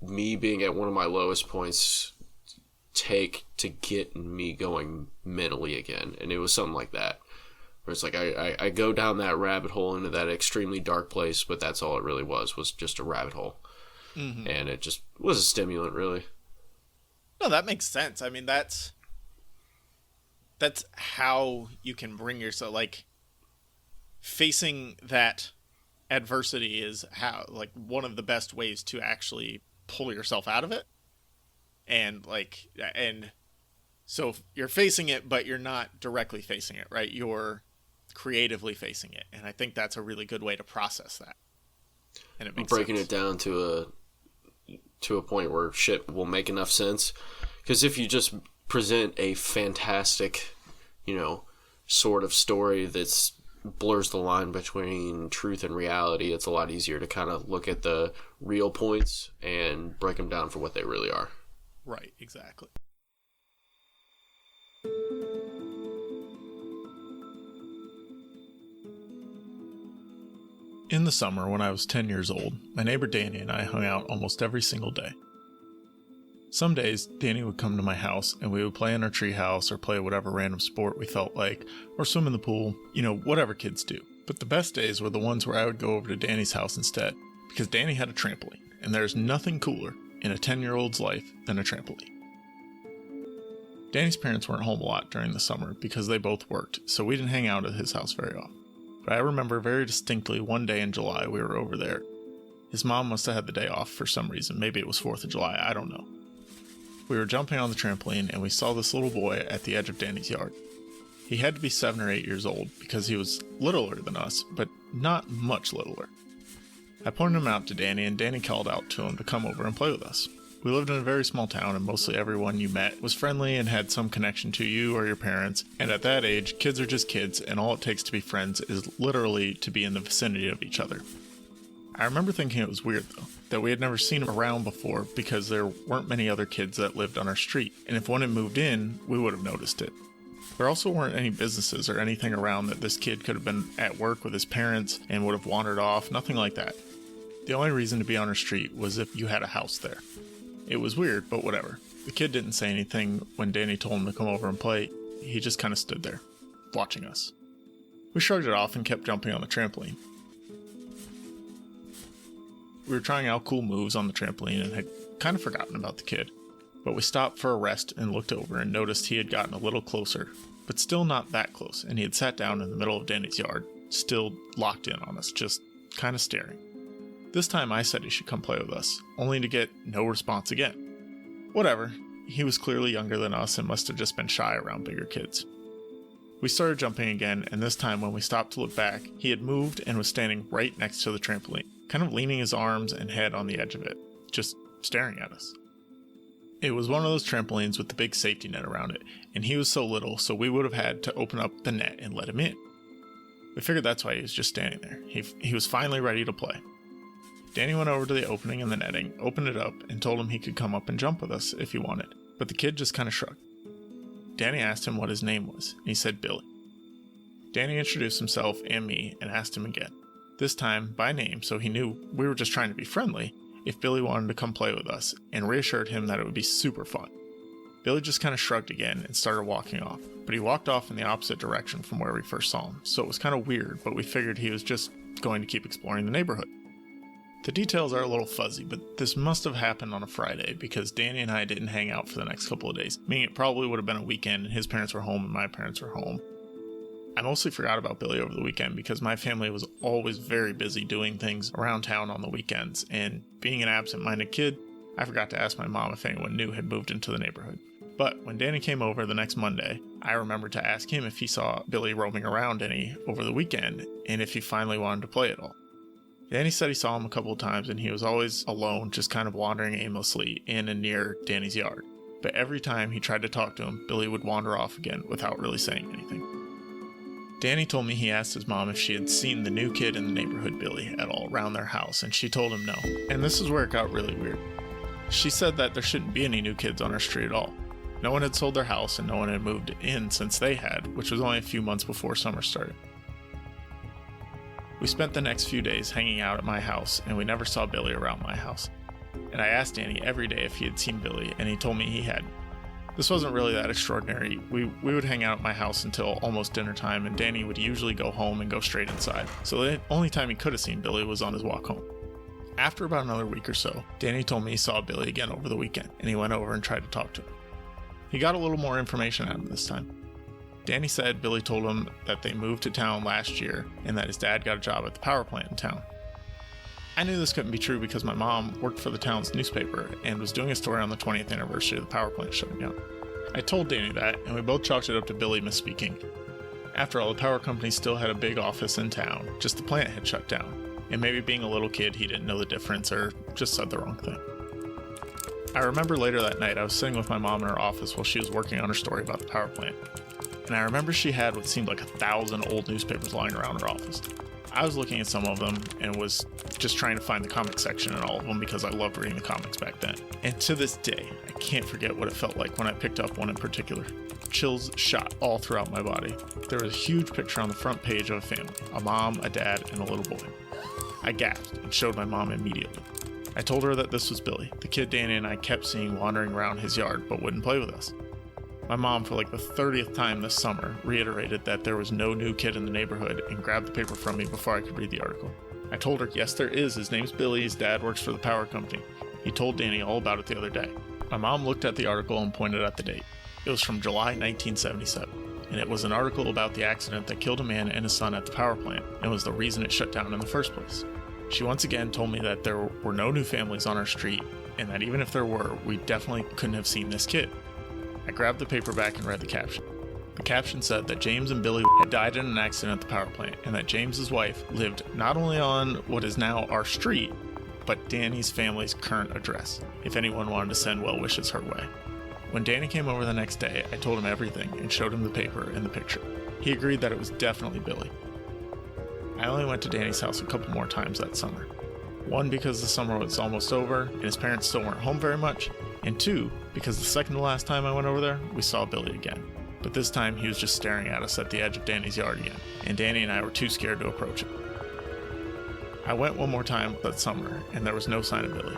me being at one of my lowest points take to get me going mentally again? And it was something like that, where it's like I go down that rabbit hole into that extremely dark place, but that's all it really was just a rabbit hole. Mm-hmm. And it just was a stimulant, really. No, that makes sense. I mean, that's how you can bring yourself, like, facing that adversity is how, like, one of the best ways to actually pull yourself out of it. And so you're facing it, but you're not directly facing it, right? You're creatively facing it. And I think that's a really good way to process that. And it makes breaking sense. It down to a point where shit will make enough sense. Because if you just present a fantastic, sort of story that's blurs the line between truth and reality, it's a lot easier to kind of look at the real points and break them down for what they really are. Right, exactly. In the summer, when I was 10 years old, my neighbor Danny and I hung out almost every single day. Some days, Danny would come to my house and we would play in our treehouse or play whatever random sport we felt like, or swim in the pool, whatever kids do. But the best days were the ones where I would go over to Danny's house instead, because Danny had a trampoline, and there's nothing cooler in a 10-year-old's life than a trampoline. Danny's parents weren't home a lot during the summer because they both worked, so we didn't hang out at his house very often. But I remember very distinctly one day in July we were over there. His mom must have had the day off for some reason. Maybe it was 4th of July, I don't know. We were jumping on the trampoline and we saw this little boy at the edge of Danny's yard. He had to be 7 or 8 years old because he was littler than us, but not much littler. I pointed him out to Danny and Danny called out to him to come over and play with us. We lived in a very small town, and mostly everyone you met was friendly and had some connection to you or your parents. And at that age, kids are just kids, and all it takes to be friends is literally to be in the vicinity of each other. I remember thinking it was weird, though, that we had never seen him around before because there weren't many other kids that lived on our street, and if one had moved in, we would have noticed it. There also weren't any businesses or anything around that this kid could have been at work with his parents and would have wandered off, nothing like that. The only reason to be on our street was if you had a house there. It was weird, but whatever. The kid didn't say anything when Danny told him to come over and play. He just kind of stood there, watching us. We shrugged it off and kept jumping on the trampoline. We were trying out cool moves on the trampoline and had kind of forgotten about the kid. But we stopped for a rest and looked over and noticed he had gotten a little closer, but still not that close, and he had sat down in the middle of Danny's yard, still locked in on us, just kind of staring. This time I said he should come play with us, only to get no response again. Whatever, he was clearly younger than us and must have just been shy around bigger kids. We started jumping again, and this time when we stopped to look back, he had moved and was standing right next to the trampoline, kind of leaning his arms and head on the edge of it, just staring at us. It was one of those trampolines with the big safety net around it, and he was so little, so we would have had to open up the net and let him in. We figured that's why he was just standing there. He was finally ready to play. Danny went over to the opening in the netting, opened it up, and told him he could come up and jump with us if he wanted, but the kid just kind of shrugged. Danny asked him what his name was, and he said Billy. Danny introduced himself and me and asked him again, this time by name so he knew we were just trying to be friendly, if Billy wanted to come play with us, and reassured him that it would be super fun. Billy just kind of shrugged again and started walking off, but he walked off in the opposite direction from where we first saw him, so it was kind of weird, but we figured he was just going to keep exploring the neighborhood. The details are a little fuzzy, but this must have happened on a Friday because Danny and I didn't hang out for the next couple of days, meaning it probably would have been a weekend and his parents were home and my parents were home. I mostly forgot about Billy over the weekend because my family was always very busy doing things around town on the weekends, and being an absent-minded kid, I forgot to ask my mom if anyone new had moved into the neighborhood. But when Danny came over the next Monday, I remembered to ask him if he saw Billy roaming around any over the weekend and if he finally wanted to play at all. Danny said he saw him a couple of times and he was always alone, just kind of wandering aimlessly in and near Danny's yard. But every time he tried to talk to him, Billy would wander off again without really saying anything. Danny told me he asked his mom if she had seen the new kid in the neighborhood, Billy, at all around their house, and she told him no. And this is where it got really weird. She said that there shouldn't be any new kids on our street at all. No one had sold their house and no one had moved in since they had, which was only a few months before summer started. We spent the next few days hanging out at my house, and we never saw Billy around my house. And I asked Danny every day if he had seen Billy, and he told me he had. This wasn't really that extraordinary. We would hang out at my house until almost dinner time, and Danny would usually go home and go straight inside. So the only time he could have seen Billy was on his walk home. After about another week or so, Danny told me he saw Billy again over the weekend, and he went over and tried to talk to him. He got a little more information out of him this time. Danny said Billy told him that they moved to town last year and that his dad got a job at the power plant in town. I knew this couldn't be true because my mom worked for the town's newspaper and was doing a story on the 20th anniversary of the power plant shutting down. I told Danny that, and we both chalked it up to Billy misspeaking. After all, the power company still had a big office in town, just the plant had shut down, and maybe being a little kid he didn't know the difference or just said the wrong thing. I remember later that night I was sitting with my mom in her office while she was working on her story about the power plant. And I remember she had what seemed like 1,000 old newspapers lying around her office. I was looking at some of them and was just trying to find the comics section in all of them because I loved reading the comics back then. And to this day, I can't forget what it felt like when I picked up one in particular. Chills shot all throughout my body. There was a huge picture on the front page of a family, a mom, a dad, and a little boy. I gasped and showed my mom immediately. I told her that this was Billy, the kid Danny and I kept seeing wandering around his yard but wouldn't play with us. My mom, for like the 30th time this summer, reiterated that there was no new kid in the neighborhood and grabbed the paper from me before I could read the article. I told her, yes there is, his name's Billy, his dad works for the power company. He told Danny all about it the other day. My mom looked at the article and pointed at the date. It was from July 1977, and it was an article about the accident that killed a man and his son at the power plant and was the reason it shut down in the first place. She once again told me that there were no new families on our street, and that even if there were, we definitely couldn't have seen this kid. I grabbed the paperback and read the caption. The caption said that James and Billy had died in an accident at the power plant, and that James's wife lived not only on what is now our street, but Danny's family's current address, if anyone wanted to send well wishes her way. When Danny came over the next day, I told him everything and showed him the paper and the picture. He agreed that it was definitely Billy. I only went to Danny's house a couple more times that summer. One, because the summer was almost over and his parents still weren't home very much, and two, because the second to last time I went over there, we saw Billy again. But this time he was just staring at us at the edge of Danny's yard again, and Danny and I were too scared to approach him. I went one more time that summer, and there was no sign of Billy.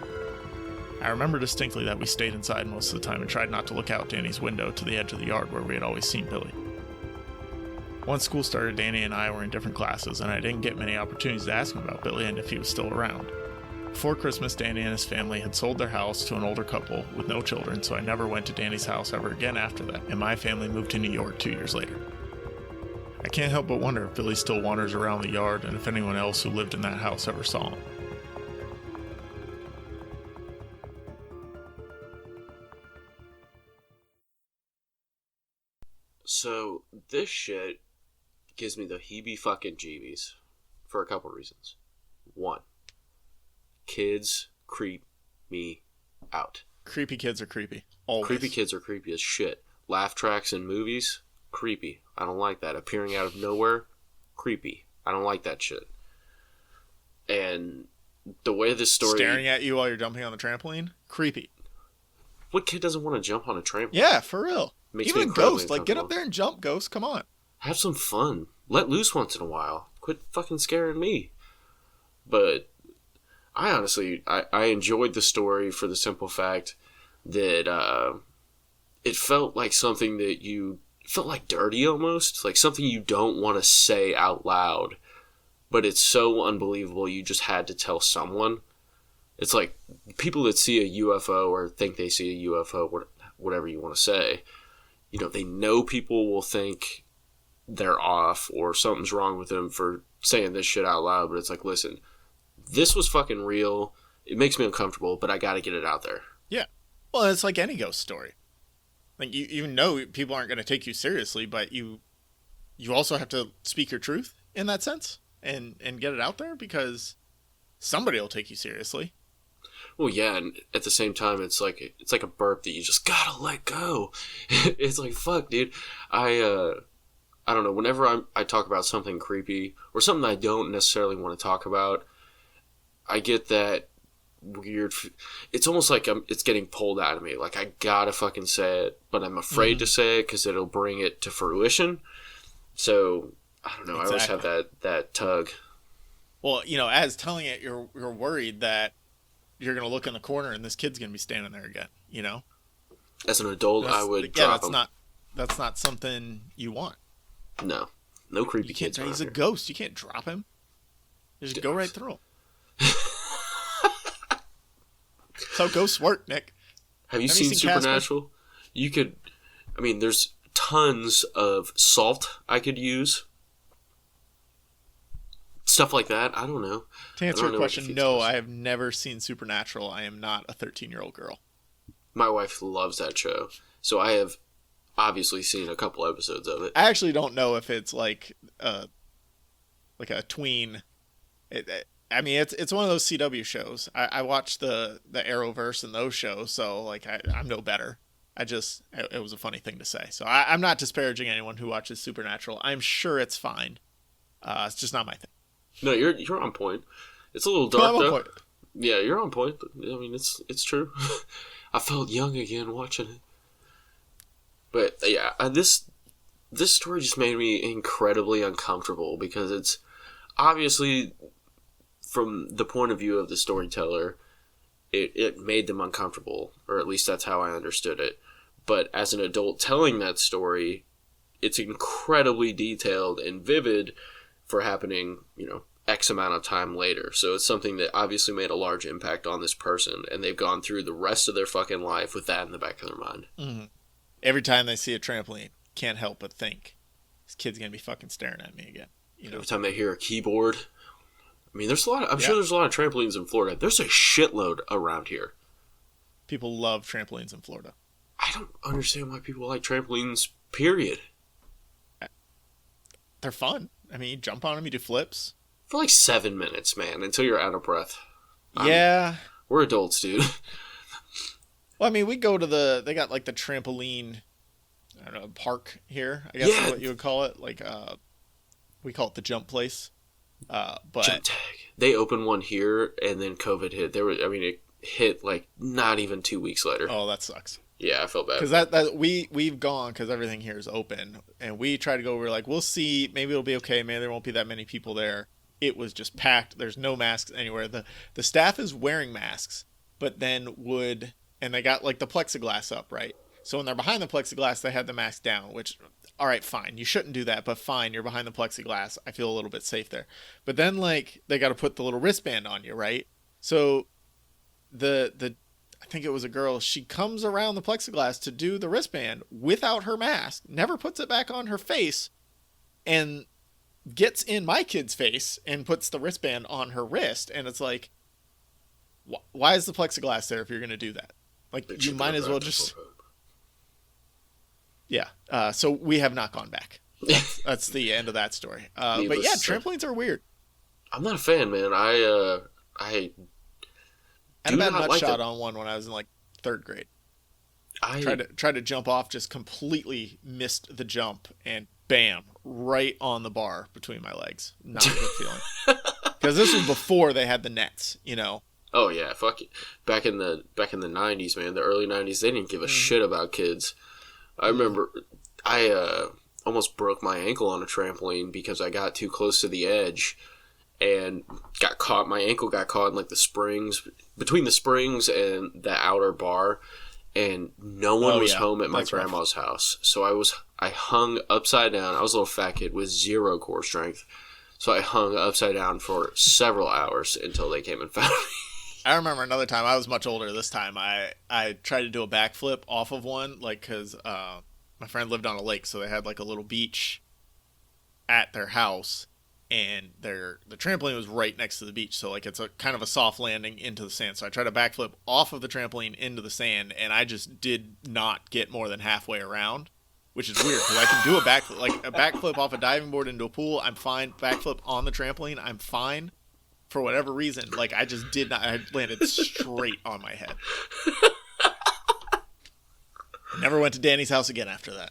I remember distinctly that we stayed inside most of the time and tried not to look out Danny's window to the edge of the yard where we had always seen Billy. Once school started, Danny and I were in different classes, and I didn't get many opportunities to ask him about Billy and if he was still around. Before Christmas, Danny and his family had sold their house to an older couple with no children, so I never went to Danny's house ever again after that, and my family moved to New York 2 years later. I can't help but wonder if Billy still wanders around the yard and if anyone else who lived in that house ever saw him. So, this shit gives me the heebie-fucking-jeebies for a couple reasons. One, kids creep me out. Creepy kids are creepy. Always. Creepy kids are creepy as shit. Laugh tracks in movies, creepy. I don't like that. Appearing out of nowhere, creepy. I don't like that shit. And the way this story... Staring at you while you're jumping on the trampoline, creepy. What kid doesn't want to jump on a trampoline? Yeah, for real. Makes Even me incredibly Ghost, like, get up there and jump, Ghost, come on. Have some fun. Let loose once in a while. Quit fucking scaring me. But I honestly, I enjoyed the story for the simple fact that it felt like something that it felt like dirty almost. Like something you don't want to say out loud. But it's so unbelievable you just had to tell someone. It's like people that see a UFO or think they see a UFO, whatever you want to say, you know, they know people will think they're off or something's wrong with them for saying this shit out loud. But it's like, listen, this was fucking real. It makes me uncomfortable, but I got to get it out there. Yeah. Well, it's like any ghost story. Like, you know people aren't going to take you seriously, but you also have to speak your truth in that sense and get it out there because somebody will take you seriously. Well, yeah, and at the same time, it's like a burp that you just gotta let go. It's like, fuck, dude. I don't know. Whenever I talk about something creepy or something I don't necessarily want to talk about, I get that weird. It's almost like it's getting pulled out of me. Like I gotta fucking say it, but I'm afraid to say it because it'll bring it to fruition. So I don't know. Exactly. I always have that tug. Well, you know, as telling it, you're worried that you're going to look in the corner and this kid's going to be standing there again, you know? As an adult, I would drop him. That's not something you want. No creepy kids around He's here. A ghost. You can't drop him. You just go right through him. That's how ghosts work, Nick. Have you seen Supernatural? Casper? There's tons of salt I could use. Stuff like that. I don't know. To answer your question, no, I have never seen Supernatural. I am not a 13-year-old girl. My wife loves that show. So I have obviously seen a couple episodes of it. I actually don't know if it's like a tween. It's one of those CW shows. I watch the Arrowverse and those shows, so like I'm no better. It was a funny thing to say. So I'm not disparaging anyone who watches Supernatural. I'm sure it's fine. It's just not my thing. No, you're on point. It's a little dark though. Point. Yeah, you're on point. I mean, it's true. I felt young again watching it. But yeah, this story just made me incredibly uncomfortable because it's obviously from the point of view of the storyteller, it made them uncomfortable, or at least that's how I understood it. But as an adult telling that story, it's incredibly detailed and vivid for happening, you know, X amount of time later. So it's something that obviously made a large impact on this person, and they've gone through the rest of their fucking life with that in the back of their mind. Mm-hmm. Every time they see a trampoline, can't help but think, this kid's going to be fucking staring at me again. You know? Every time they hear a keyboard. I mean, I'm sure there's a lot of trampolines in Florida. There's a shitload around here. People love trampolines in Florida. I don't understand why people like trampolines, period. They're fun. I mean, you jump on them, you do flips. For like 7 minutes, man, until you're out of breath. Yeah. We're adults, dude. Well, I mean, we go to they got like the trampoline, I don't know, park here, I guess is what you would call it. Like, we call it the jump place. But Jump tag. They opened one here, and then COVID hit. It hit like not even 2 weeks later. Oh, that sucks. Yeah, I felt bad. Because that we've gone because everything here is open, and we try to go. We're like, we'll see. Maybe it'll be okay. Maybe there won't be that many people there. It was just packed. There's no masks anywhere. The staff is wearing masks, but then and they got like the plexiglass up, right? So when they're behind the plexiglass, they had the mask down, which, all right, fine. You shouldn't do that, but fine. You're behind the plexiglass. I feel a little bit safe there. But then, like, they got to put the little wristband on you, right? So I think it was a girl, she comes around the plexiglass to do the wristband without her mask, never puts it back on her face, and gets in my kid's face and puts the wristband on her wrist. And it's like, why is the plexiglass there if you're going to do that? Like, you might as well just... Yeah. So we have not gone back. That's the end of that story. But yeah, trampolines are weird. I'm not a fan, man. I had a bad nut shot on one when I was in like 3rd grade. I tried to jump off, just completely missed the jump, and bam, right on the bar between my legs. Not a good feeling. Because this was before they had the nets, you know. Oh yeah, fuck it. Back in the 90s, man, the early 90s, they didn't give a shit about kids. I remember I almost broke my ankle on a trampoline because I got too close to the edge and got caught. My ankle got caught in like the springs, between the springs and the outer bar, and no one was home at my grandma's house. So I hung upside down. I was a little fat kid with 0 core strength. So I hung upside down for several hours until they came and found me. I remember another time, I was much older this time, I tried to do a backflip off of one, like, because my friend lived on a lake, so they had like a little beach at their house, and the trampoline was right next to the beach, so like it's a kind of a soft landing into the sand. So I tried to backflip off of the trampoline into the sand, and I just did not get more than halfway around, which is weird because I can do a backflip off a diving board into a pool, I'm fine. Backflip on the trampoline, I'm fine. For whatever reason, like, I just did not. I landed straight on my head. Never went to Danny's house again after that.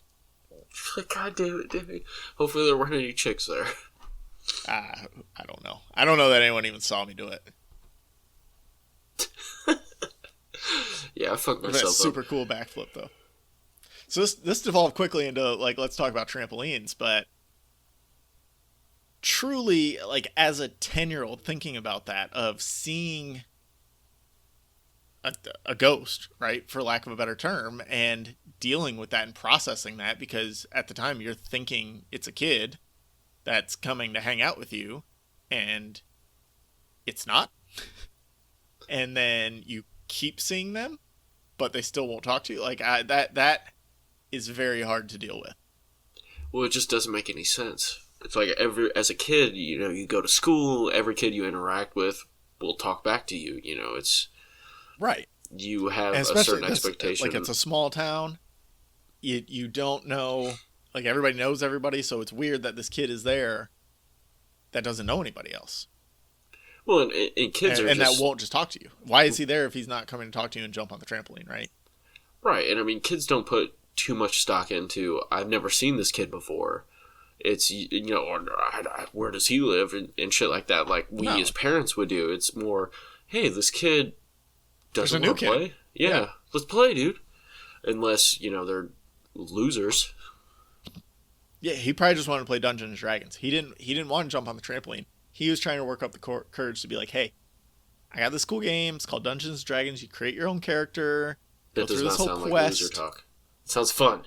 God damn it, Danny. Hopefully there weren't any chicks there. I don't know. I don't know that anyone even saw me do it. Yeah, I fucked myself up. Super cool backflip, though. So this devolved quickly into, like, let's talk about trampolines, but truly, like, as a 10-year-old thinking about that, of seeing a ghost, right, for lack of a better term, and dealing with that and processing that, because at the time you're thinking it's a kid that's coming to hang out with you, and it's not. And then you keep seeing them, but they still won't talk to you. Like, that is very hard to deal with. Well, it just doesn't make any sense. It's like as a kid, you know, you go to school, every kid you interact with will talk back to you. You know, it's right. You have a certain expectation. Like, it's a small town. You don't know, like, everybody knows everybody, so it's weird that this kid is there that doesn't know anybody else. Well, and kids are and that won't just talk to you. Why is he there if he's not coming to talk to you and jump on the trampoline, right? Right, and I mean, kids don't put too much stock into, I've never seen this kid before. It's, you know, or where does he live, and shit like that, like we as parents would do. It's more, hey, this kid doesn't want to play. Yeah, let's play, dude. Unless, you know, they're losers. Yeah, he probably just wanted to play Dungeons and Dragons. He didn't want to jump on the trampoline. He was trying to work up the courage to be like, hey, I got this cool game. It's called Dungeons and Dragons. You create your own character. That does not sound like loser talk. It sounds fun.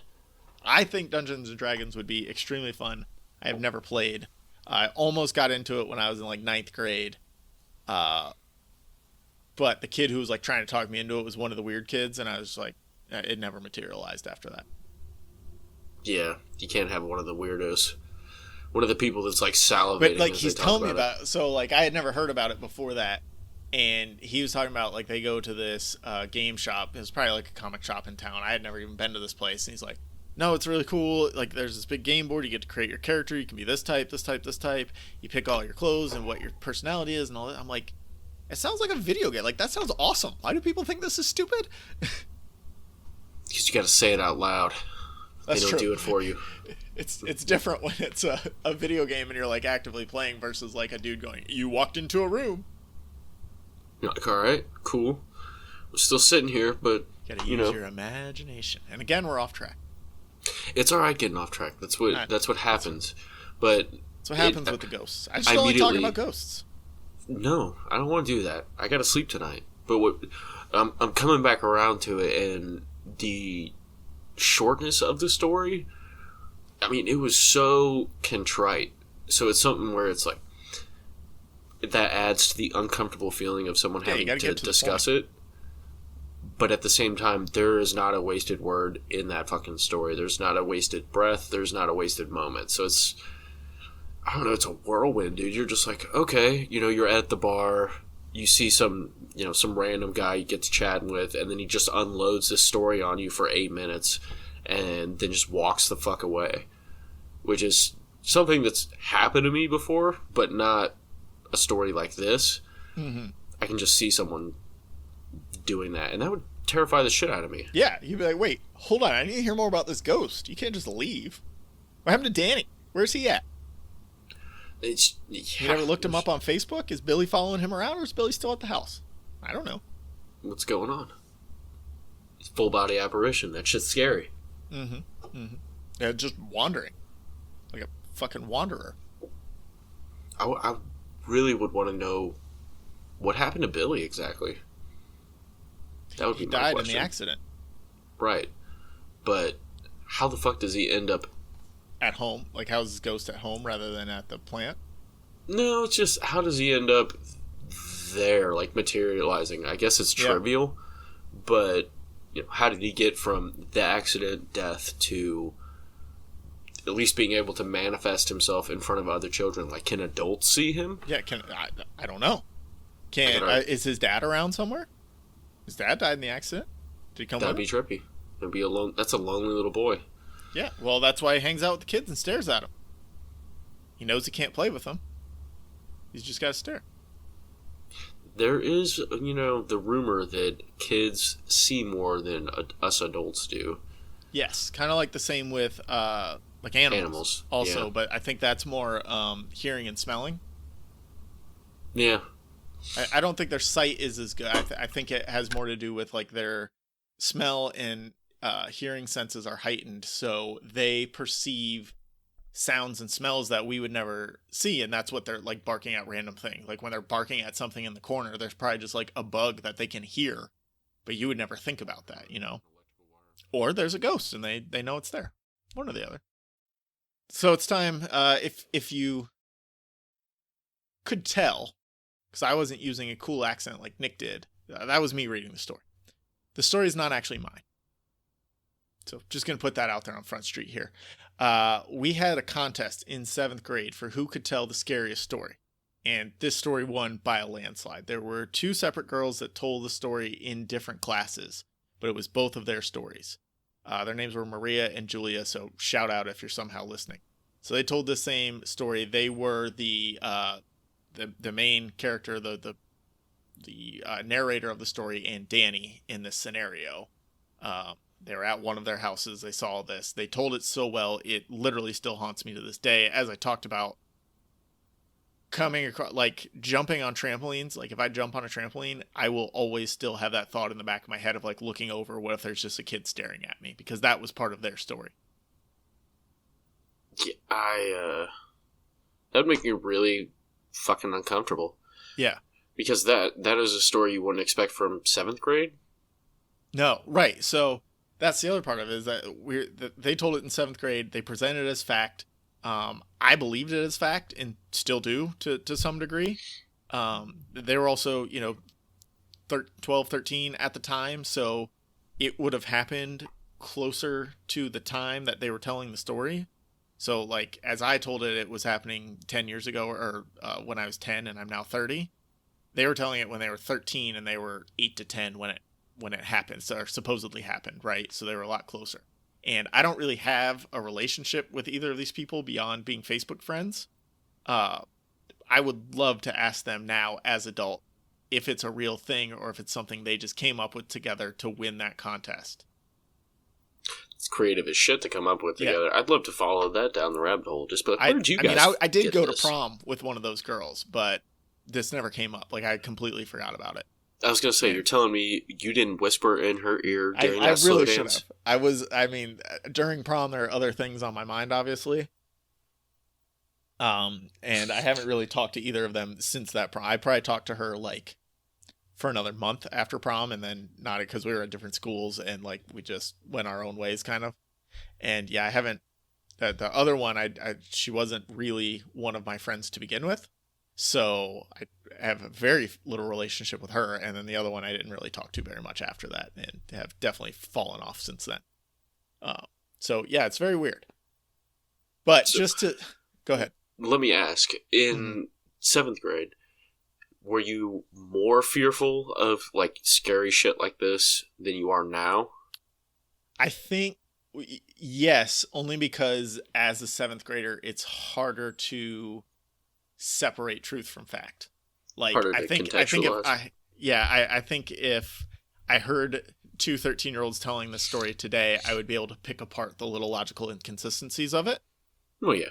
I think Dungeons and Dragons would be extremely fun. I have never played. I almost got into it when I was in like 9th grade. But the kid who was like trying to talk me into it was one of the weird kids, and I was like, it never materialized after that. Yeah, you can't have one of the weirdos. One of the people that's like salivating. But like, he's telling me about it. So like, I had never heard about it before that. And he was talking about, like, they go to this game shop. It was probably like a comic shop in town. I had never even been to this place. And he's like, no, it's really cool. Like, there's this big game board. You get to create your character. You can be this type, this type, this type. You pick all your clothes and what your personality is and all that. I'm like, It sounds like a video game. Like, that sounds awesome. Why do people think this is stupid? Because you got to say it out loud. That's they don't true. do it for you. It's different when it's a video game and you're like actively playing versus like a dude going, you walked into a room. You're like, all right, cool. We're still sitting here, but You gotta use your imagination. And again, we're off track. it's all right getting off track. That's what happens. But That's what happens with the ghosts. I just don't like talking about ghosts. No, I don't want to do that. I got to sleep tonight. But I'm coming back around to it, and the shortness of the story. I mean, it was so contrite. So it's something where it's like that adds to the uncomfortable feeling of someone having to discuss it. But at the same time, there is not a wasted word in that fucking story. There's not a wasted breath. There's not a wasted moment. So it's, I don't know, it's a whirlwind, dude. You're just like, okay, you're at the bar. You see some random guy you get to chatting with, and then he just unloads this story on you for 8 minutes and then just walks the fuck away. Which is something that's happened to me before, but not a story like this. Mm-hmm. I can just see someone doing that, and that would terrify the shit out of me. Yeah, you'd be like, wait, hold on, I need to hear more about this ghost. You can't just leave. What happened to Danny? Where's he at? You never looked him up on Facebook? Is Billy following him around, or is Billy still at the house? I don't know. What's going on? It's full body apparition. That shit's scary. Mm-hmm. Mm-hmm. Yeah, just wandering. Like a fucking wanderer. I really would want to know what happened to Billy exactly. That would be my question. He died in the accident. Right. But how the fuck does he end up at home? Like, how's his ghost at home rather than at the plant? No, it's just, how does he end up there, like, materializing? I guess it's trivial, but, how did he get from the accident, death, to at least being able to manifest himself in front of other children? Like, can adults see him? Yeah, I don't know. Is his dad around somewhere? His dad died in the accident? Did he come That'd be trippy. It'd be that's a lonely little boy. Yeah, well, that's why he hangs out with the kids and stares at them. He knows he can't play with them. He's just got to stare. There is, the rumor that kids see more than us adults do. Yes, kind of like the same with like animals also, but I think that's more hearing and smelling. Yeah. I don't think their sight is as good. I think it has more to do with like their smell and hearing senses are heightened, so they perceive sounds and smells that we would never see, and that's what they're like barking at random things. Like when they're barking at something in the corner, there's probably just like a bug that they can hear, but you would never think about that, Or there's a ghost and they know it's there. One or the other. So it's time, if you could tell, because I wasn't using a cool accent like Nick did. That was me reading the story. The story is not actually mine. So just going to put that out there on Front Street here. We had a contest in 7th grade for who could tell the scariest story. And this story won by a landslide. There were 2 separate girls that told the story in different classes, but it was both of their stories. Their names were Maria and Julia, so shout out if you're somehow listening. So they told the same story. They were the main character, the narrator of the story, and Danny in this scenario. They were at one of their houses. They saw this. They told it so well, it literally still haunts me to this day. As I talked about coming across, like jumping on trampolines. Like if I jump on a trampoline, I will always still have that thought in the back of my head of like looking over. What if there's just a kid staring at me? Because that was part of their story. Yeah, that'd make me really fucking uncomfortable. Yeah. Because that is a story you wouldn't expect from 7th grade. No, right. So that's the other part of it, is that they told it in 7th grade. They presented it as fact. I believed it as fact and still do to some degree. They were also, 12, 13 at the time. So it would have happened closer to the time that they were telling the story. So like, as I told it, it was happening 10 years ago or when I was 10 and I'm now 30. They were telling it when they were 13 and they were 8 to 10 when it happened, or supposedly happened, right? So they were a lot closer. And I don't really have a relationship with either of these people beyond being Facebook friends. I would love to ask them now as adult, if it's a real thing or if it's something they just came up with together to win that contest. It's creative as shit to come up with Yeah. together. I'd love to follow that down the rabbit hole. Just but where did you guys? I did get go this? to prom with one of those girls, but this never came up. Like, I completely forgot about it. I was gonna say, you're telling me you didn't whisper in her ear during I that slow really should dance? have. During prom, there are other things on my mind, obviously. And I haven't really talked to either of them since that prom. I probably talked to her like for another month after prom, and then not because we were at different schools and like we just went our own ways, kind of. And yeah, I haven't. The other one, she wasn't really one of my friends to begin with, so I have a very little relationship with her. And then the other one, I didn't really talk to very much after that, and have definitely fallen off since then. So yeah, it's very weird. But So- just to go ahead. Let me ask: in 7th grade, were you more fearful of like scary shit like this than you are now? I think yes, only because as a 7th grader, it's harder to separate truth from fact. Like, Harder to I think contextualize. I think if I heard two 13-year-olds telling this story today, I would be able to pick apart the little logical inconsistencies of it. Oh yeah.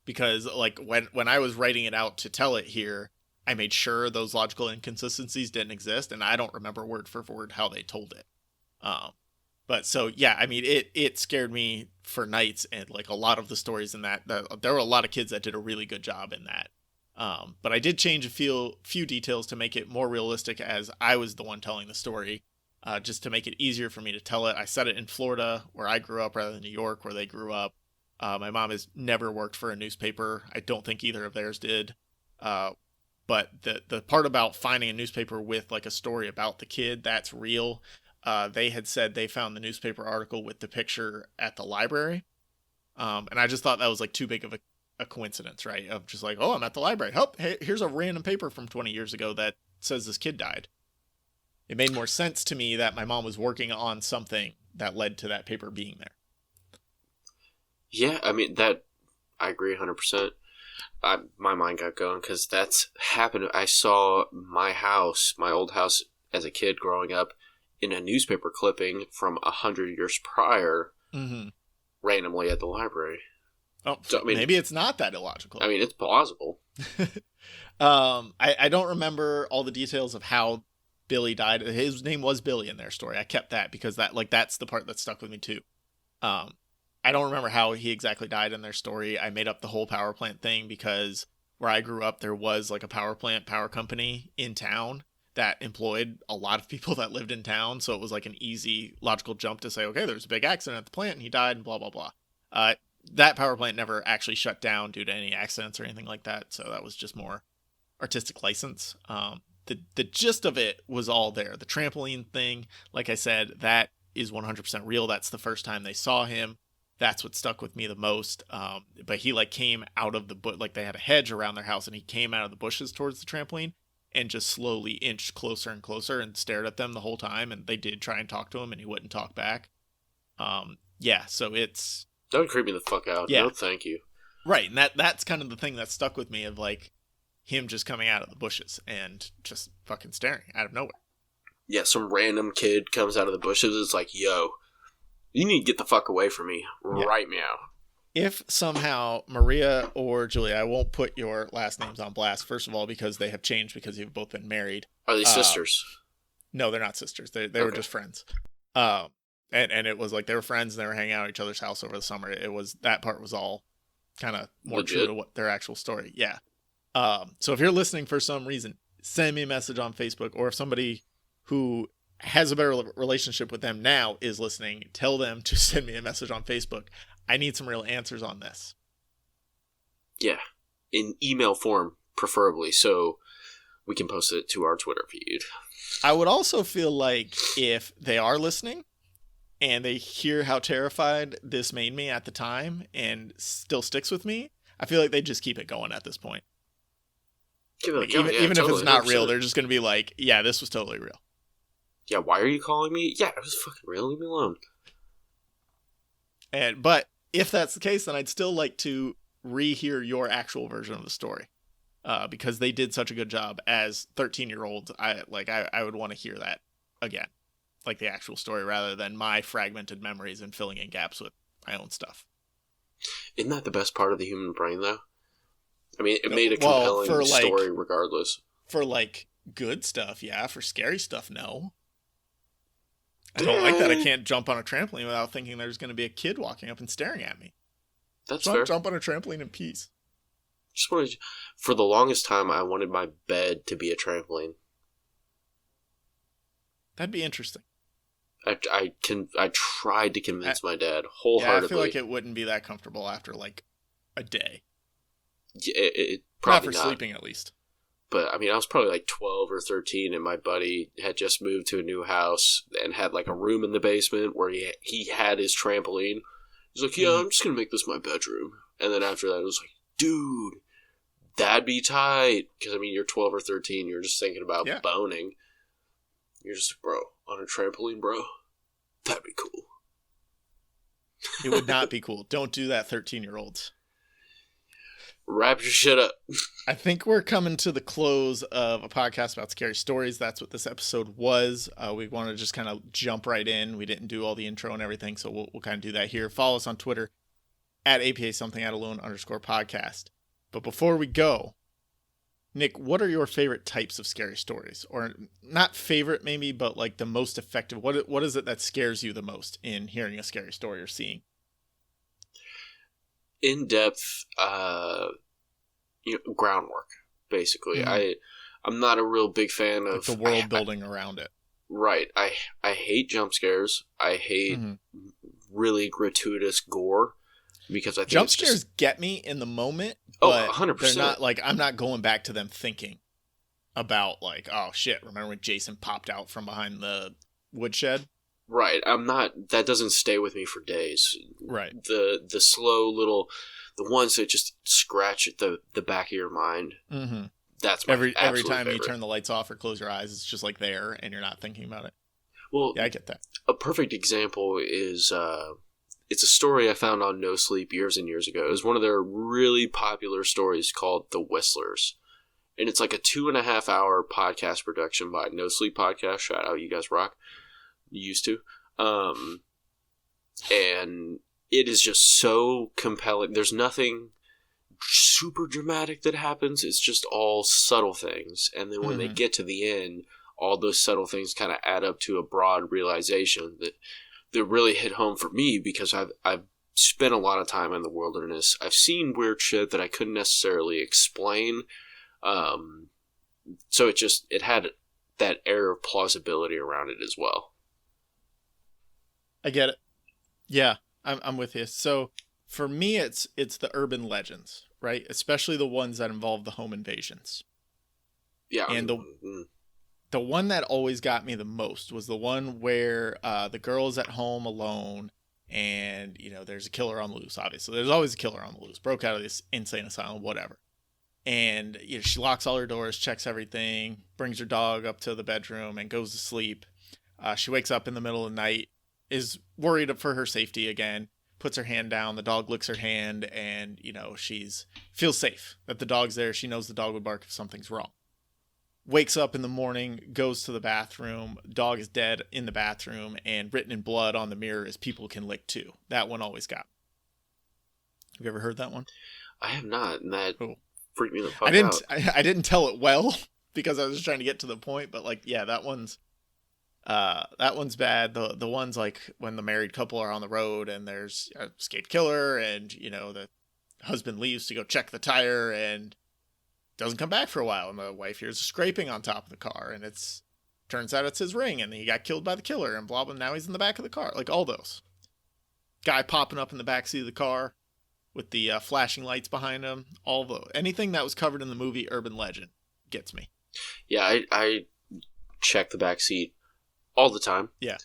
Because like when I was writing it out to tell it here, I made sure those logical inconsistencies didn't exist, and I don't remember word for word how they told it. But so yeah, I mean it scared me for nights, and like a lot of the stories in that there were a lot of kids that did a really good job in that. But I did change a few details to make it more realistic as I was the one telling the story, just to make it easier for me to tell it. I set it in Florida, where I grew up, rather than New York, where they grew up. My mom has never worked for a newspaper. I don't think either of theirs did. But the part about finding a newspaper with like a story about the kid, that's real. They had said they found the newspaper article with the picture at the library. And I just thought that was like too big of a coincidence, right? Of just like, oh, I'm at the library. Oh, hey, here's a random paper from 20 years ago that says this kid died. It made more sense to me that my mom was working on something that led to that paper being there. Yeah, I mean that. I agree 100%. My mind got going because that's happened. I saw my old house as a kid growing up, in a newspaper clipping from 100 years prior, randomly at the library. Oh, So, I mean, maybe it's not that illogical. I mean, it's plausible. I don't remember all the details of how Billy died. His name was Billy in their story. I kept that because that's the part that stuck with me too. I don't remember how he exactly died in their story. I made up the whole power plant thing because where I grew up, there was like a power company in town that employed a lot of people that lived in town. So it was like an easy logical jump to say, okay, there's a big accident at the plant and he died and blah, blah, blah. That power plant never actually shut down due to any accidents or anything like that. So that was just more artistic license. The gist of it was all there. The trampoline thing, like I said, that is 100% real. That's the first time they saw him. That's what stuck with me the most. But he like came out of the like they had a hedge around their house, and he came out of the bushes towards the trampoline and just slowly inched closer and closer and stared at them the whole time. And they did try and talk to him, and he wouldn't talk back. Yeah, so it's That would creep me the fuck out. Yeah. No, thank you. right, and that's kind of the thing that stuck with me of like him just coming out of the bushes and just fucking staring out of nowhere. Yeah, some random kid comes out of the bushes. It's like, yo, you need to get the fuck away from me right meow. If somehow Maria or Julia, I won't put your last names on blast, first of all, because they have changed because you've both been married. Are they sisters? No, they're not sisters. They were just friends. And it was like they were friends and they were hanging out at each other's house over the summer. It was, that part was all kind of more Legit. true to what their actual story. Yeah. So if you're listening for some reason, send me a message on Facebook, or if somebody who has a better relationship with them now is listening, tell them to send me a message on Facebook. I need some real answers on this. Yeah, in email form, preferably, so we can post it to our Twitter feed. I would also feel like if they are listening and they hear how terrified this made me at the time and still sticks with me, I feel like they just keep it going at this point. Like, even if it's not 100%. real, they're just going to be like, yeah, this was totally real. Yeah, why are you calling me? Yeah, it was fucking real. Leave me alone. But if that's the case, then I'd still like to rehear your actual version of the story. because they did such a good job as 13-year-olds. I would want to hear that again, like the actual story, rather than my fragmented memories and filling in gaps with my own stuff. Isn't that the best part of the human brain, though? I mean, it made a compelling story regardless. For, like, good stuff, yeah. For scary stuff, no. I don't like that I can't jump on a trampoline without thinking there's going to be a kid walking up and staring at me. That's so fair. I'll jump on a trampoline in peace. Just wanted, for the longest time, I wanted my bed to be a trampoline. That'd be interesting. I tried to convince my dad wholeheartedly. Yeah, I feel like it wouldn't be that comfortable after like a day. It probably not for sleeping, at least. But I mean, I was probably like 12 or 13, and my buddy had just moved to a new house and had like a room in the basement where he had his trampoline. He's like, "Yeah, I'm just gonna make this my bedroom." And then after that, it was like, "Dude, that'd be tight." Because I mean, you're 12 or 13, you're just thinking about boning. You're just, bro, on a trampoline, bro. That'd be cool. It would not be cool. Don't do that, 13-year-olds. Wrap your shit up. I think we're coming to the close of a podcast about scary stories. That's what this episode was. We want to just kind of jump right in. We didn't do all the intro and everything, so we'll kind of do that here. Follow us on Twitter at APA_something_podcast. But before we go, Nick, what are your favorite types of scary stories? Or not favorite maybe, but like the most effective. What is it that scares you the most in hearing a scary story or seeing? In-depth groundwork, basically. I'm not a real big fan of like the world building around it. Right. I hate jump scares. I hate really gratuitous gore because I think jump scares get me in the moment. But 100%. They're not like, I'm not going back to them thinking about like, oh shit, remember when Jason popped out from behind the woodshed? Right. That doesn't stay with me for days. Right. The slow little, the ones that just scratch at the back of your mind. Mm-hmm. That's my every time favorite. you turn the lights off or close your eyes, it's just like there and you're not thinking about it. Well, yeah, I get that. A perfect example is, it's a story I found on No Sleep years and years ago. It was one of their really popular stories called The Whistlers. And it's like a 2.5 hour podcast production by No Sleep Podcast. Shout out, you guys rock. You used to. And it is just so compelling. There's nothing super dramatic that happens. It's just all subtle things. And then when they get to the end, all those subtle things kind of add up to a broad realization that really hit home for me because I've spent a lot of time in the wilderness. I've seen weird shit that I couldn't necessarily explain. So it had that air of plausibility around it as well. I get it. Yeah, I'm with you. So for me, it's the urban legends, right? Especially the ones that involve the home invasions. Yeah. And the one that always got me the most was the one where the girl's at home alone and, there's a killer on the loose, obviously. There's always a killer on the loose, broke out of this insane asylum, whatever. And she locks all her doors, checks everything, brings her dog up to the bedroom and goes to sleep. She wakes up in the middle of the night, is worried for her safety again, puts her hand down, the dog licks her hand, and, she's feels safe that the dog's there. She knows the dog would bark if something's wrong. Wakes up in the morning, goes to the bathroom, dog is dead in the bathroom, and written in blood on the mirror is "people can lick too." That one always got me. Have you ever heard that one? I have not, and that freaked me the fuck out. I I didn't tell it well because I was just trying to get to the point, but that one's bad. The ones like when the married couple are on the road and there's a escaped killer and the husband leaves to go check the tire and doesn't come back for a while, and the wife hears a scraping on top of the car, and turns out it's his ring, and he got killed by the killer, and blah blah. Now he's in the back of the car, like all those. Guy popping up in the backseat of the car with the flashing lights behind him. All those, anything that was covered in the movie Urban Legend gets me. Yeah, I check the back seat all the time. Yeah.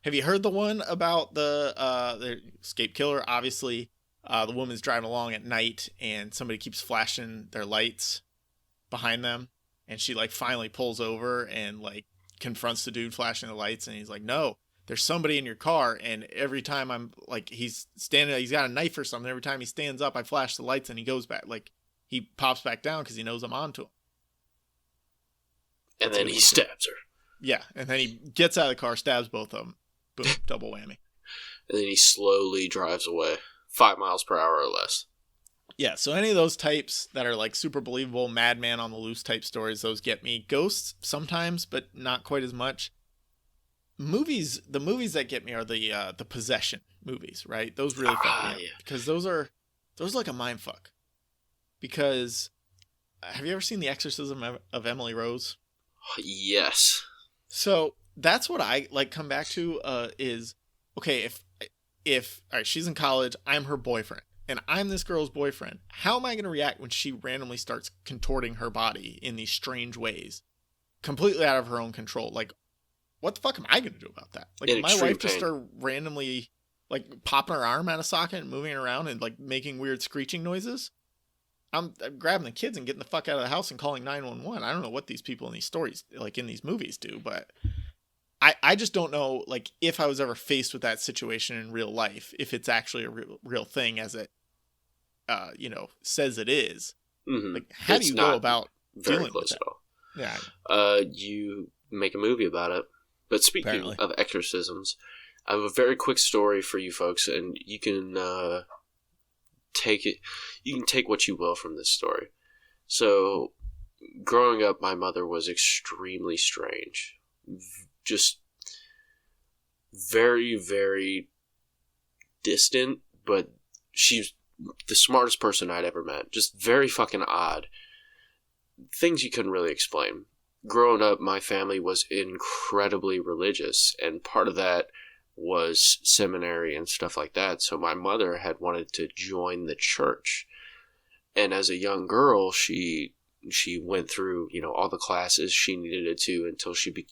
Have you heard the one about the escape killer? Obviously. The woman's driving along at night and somebody keeps flashing their lights behind them. And she finally pulls over and confronts the dude flashing the lights. And he's like, "No, there's somebody in your car." And every time he's got a knife or something. Every time he stands up, I flash the lights and he goes back. he pops back down because he knows I'm onto him. And then he stabs her. Yeah, and then he gets out of the car, stabs both of them. Boom, double whammy. And then he slowly drives away, 5 miles per hour or less. Yeah, so any of those types that are like super believable, madman on the loose type stories, those get me. Ghosts sometimes, but not quite as much. The movies that get me are the possession movies, right? Those really fuck me up, because those are like a mind fuck. Because have you ever seen The Exorcism of Emily Rose? Yes. So that's what I like come back to is, okay, if all right, she's in college, I'm her boyfriend, and I'm this girl's boyfriend. How am I going to react when she randomly starts contorting her body in these strange ways, completely out of her own control? Like, what the fuck am I going to do about that? Like, my wife just start randomly like popping her arm out of socket and moving it around and like making weird screeching noises. I'm grabbing the kids and getting the fuck out of the house and calling 911. I don't know what these people in these stories, like in these movies, do, but I just don't know, like, if I was ever faced with that situation in real life, if it's actually a real thing as it, says it is. Mm-hmm. Like, how do you go about dealing with that? Yeah. You make a movie about it. But speaking of exorcisms, I have a very quick story for you folks, and you can take it. You can take what you will from this story. So, growing up, my mother was extremely strange. Just very, very distant, but she's the smartest person I'd ever met. Just very fucking odd. Things you couldn't really explain. Growing up, my family was incredibly religious, and part of that was seminary and stuff like that. So my mother had wanted to join the church. And as a young girl, she went through, all the classes she needed to until she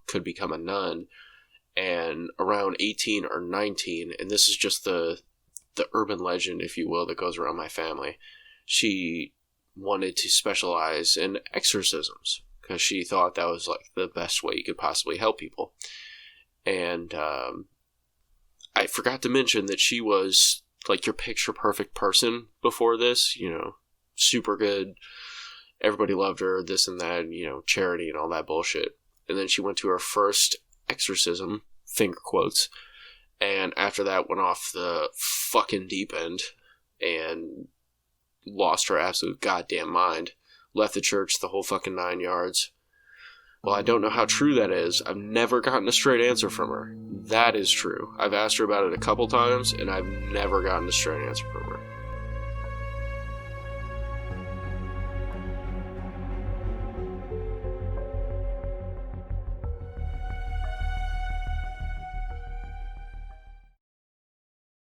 could become a nun. And around 18 or 19, and this is just the urban legend, if you will, that goes around my family, she wanted to specialize in exorcisms because she thought that was like the best way you could possibly help people. And I forgot to mention that she was like your picture perfect person before this, super good. Everybody loved her, this and that, charity and all that bullshit. And then she went to her first exorcism, finger quotes, and after that went off the fucking deep end and lost her absolute goddamn mind. Left the church, the whole fucking 9 yards. Well, I don't know how true that is. I've never gotten a straight answer from her. That is true. I've asked her about it a couple times, and I've never gotten a straight answer from her.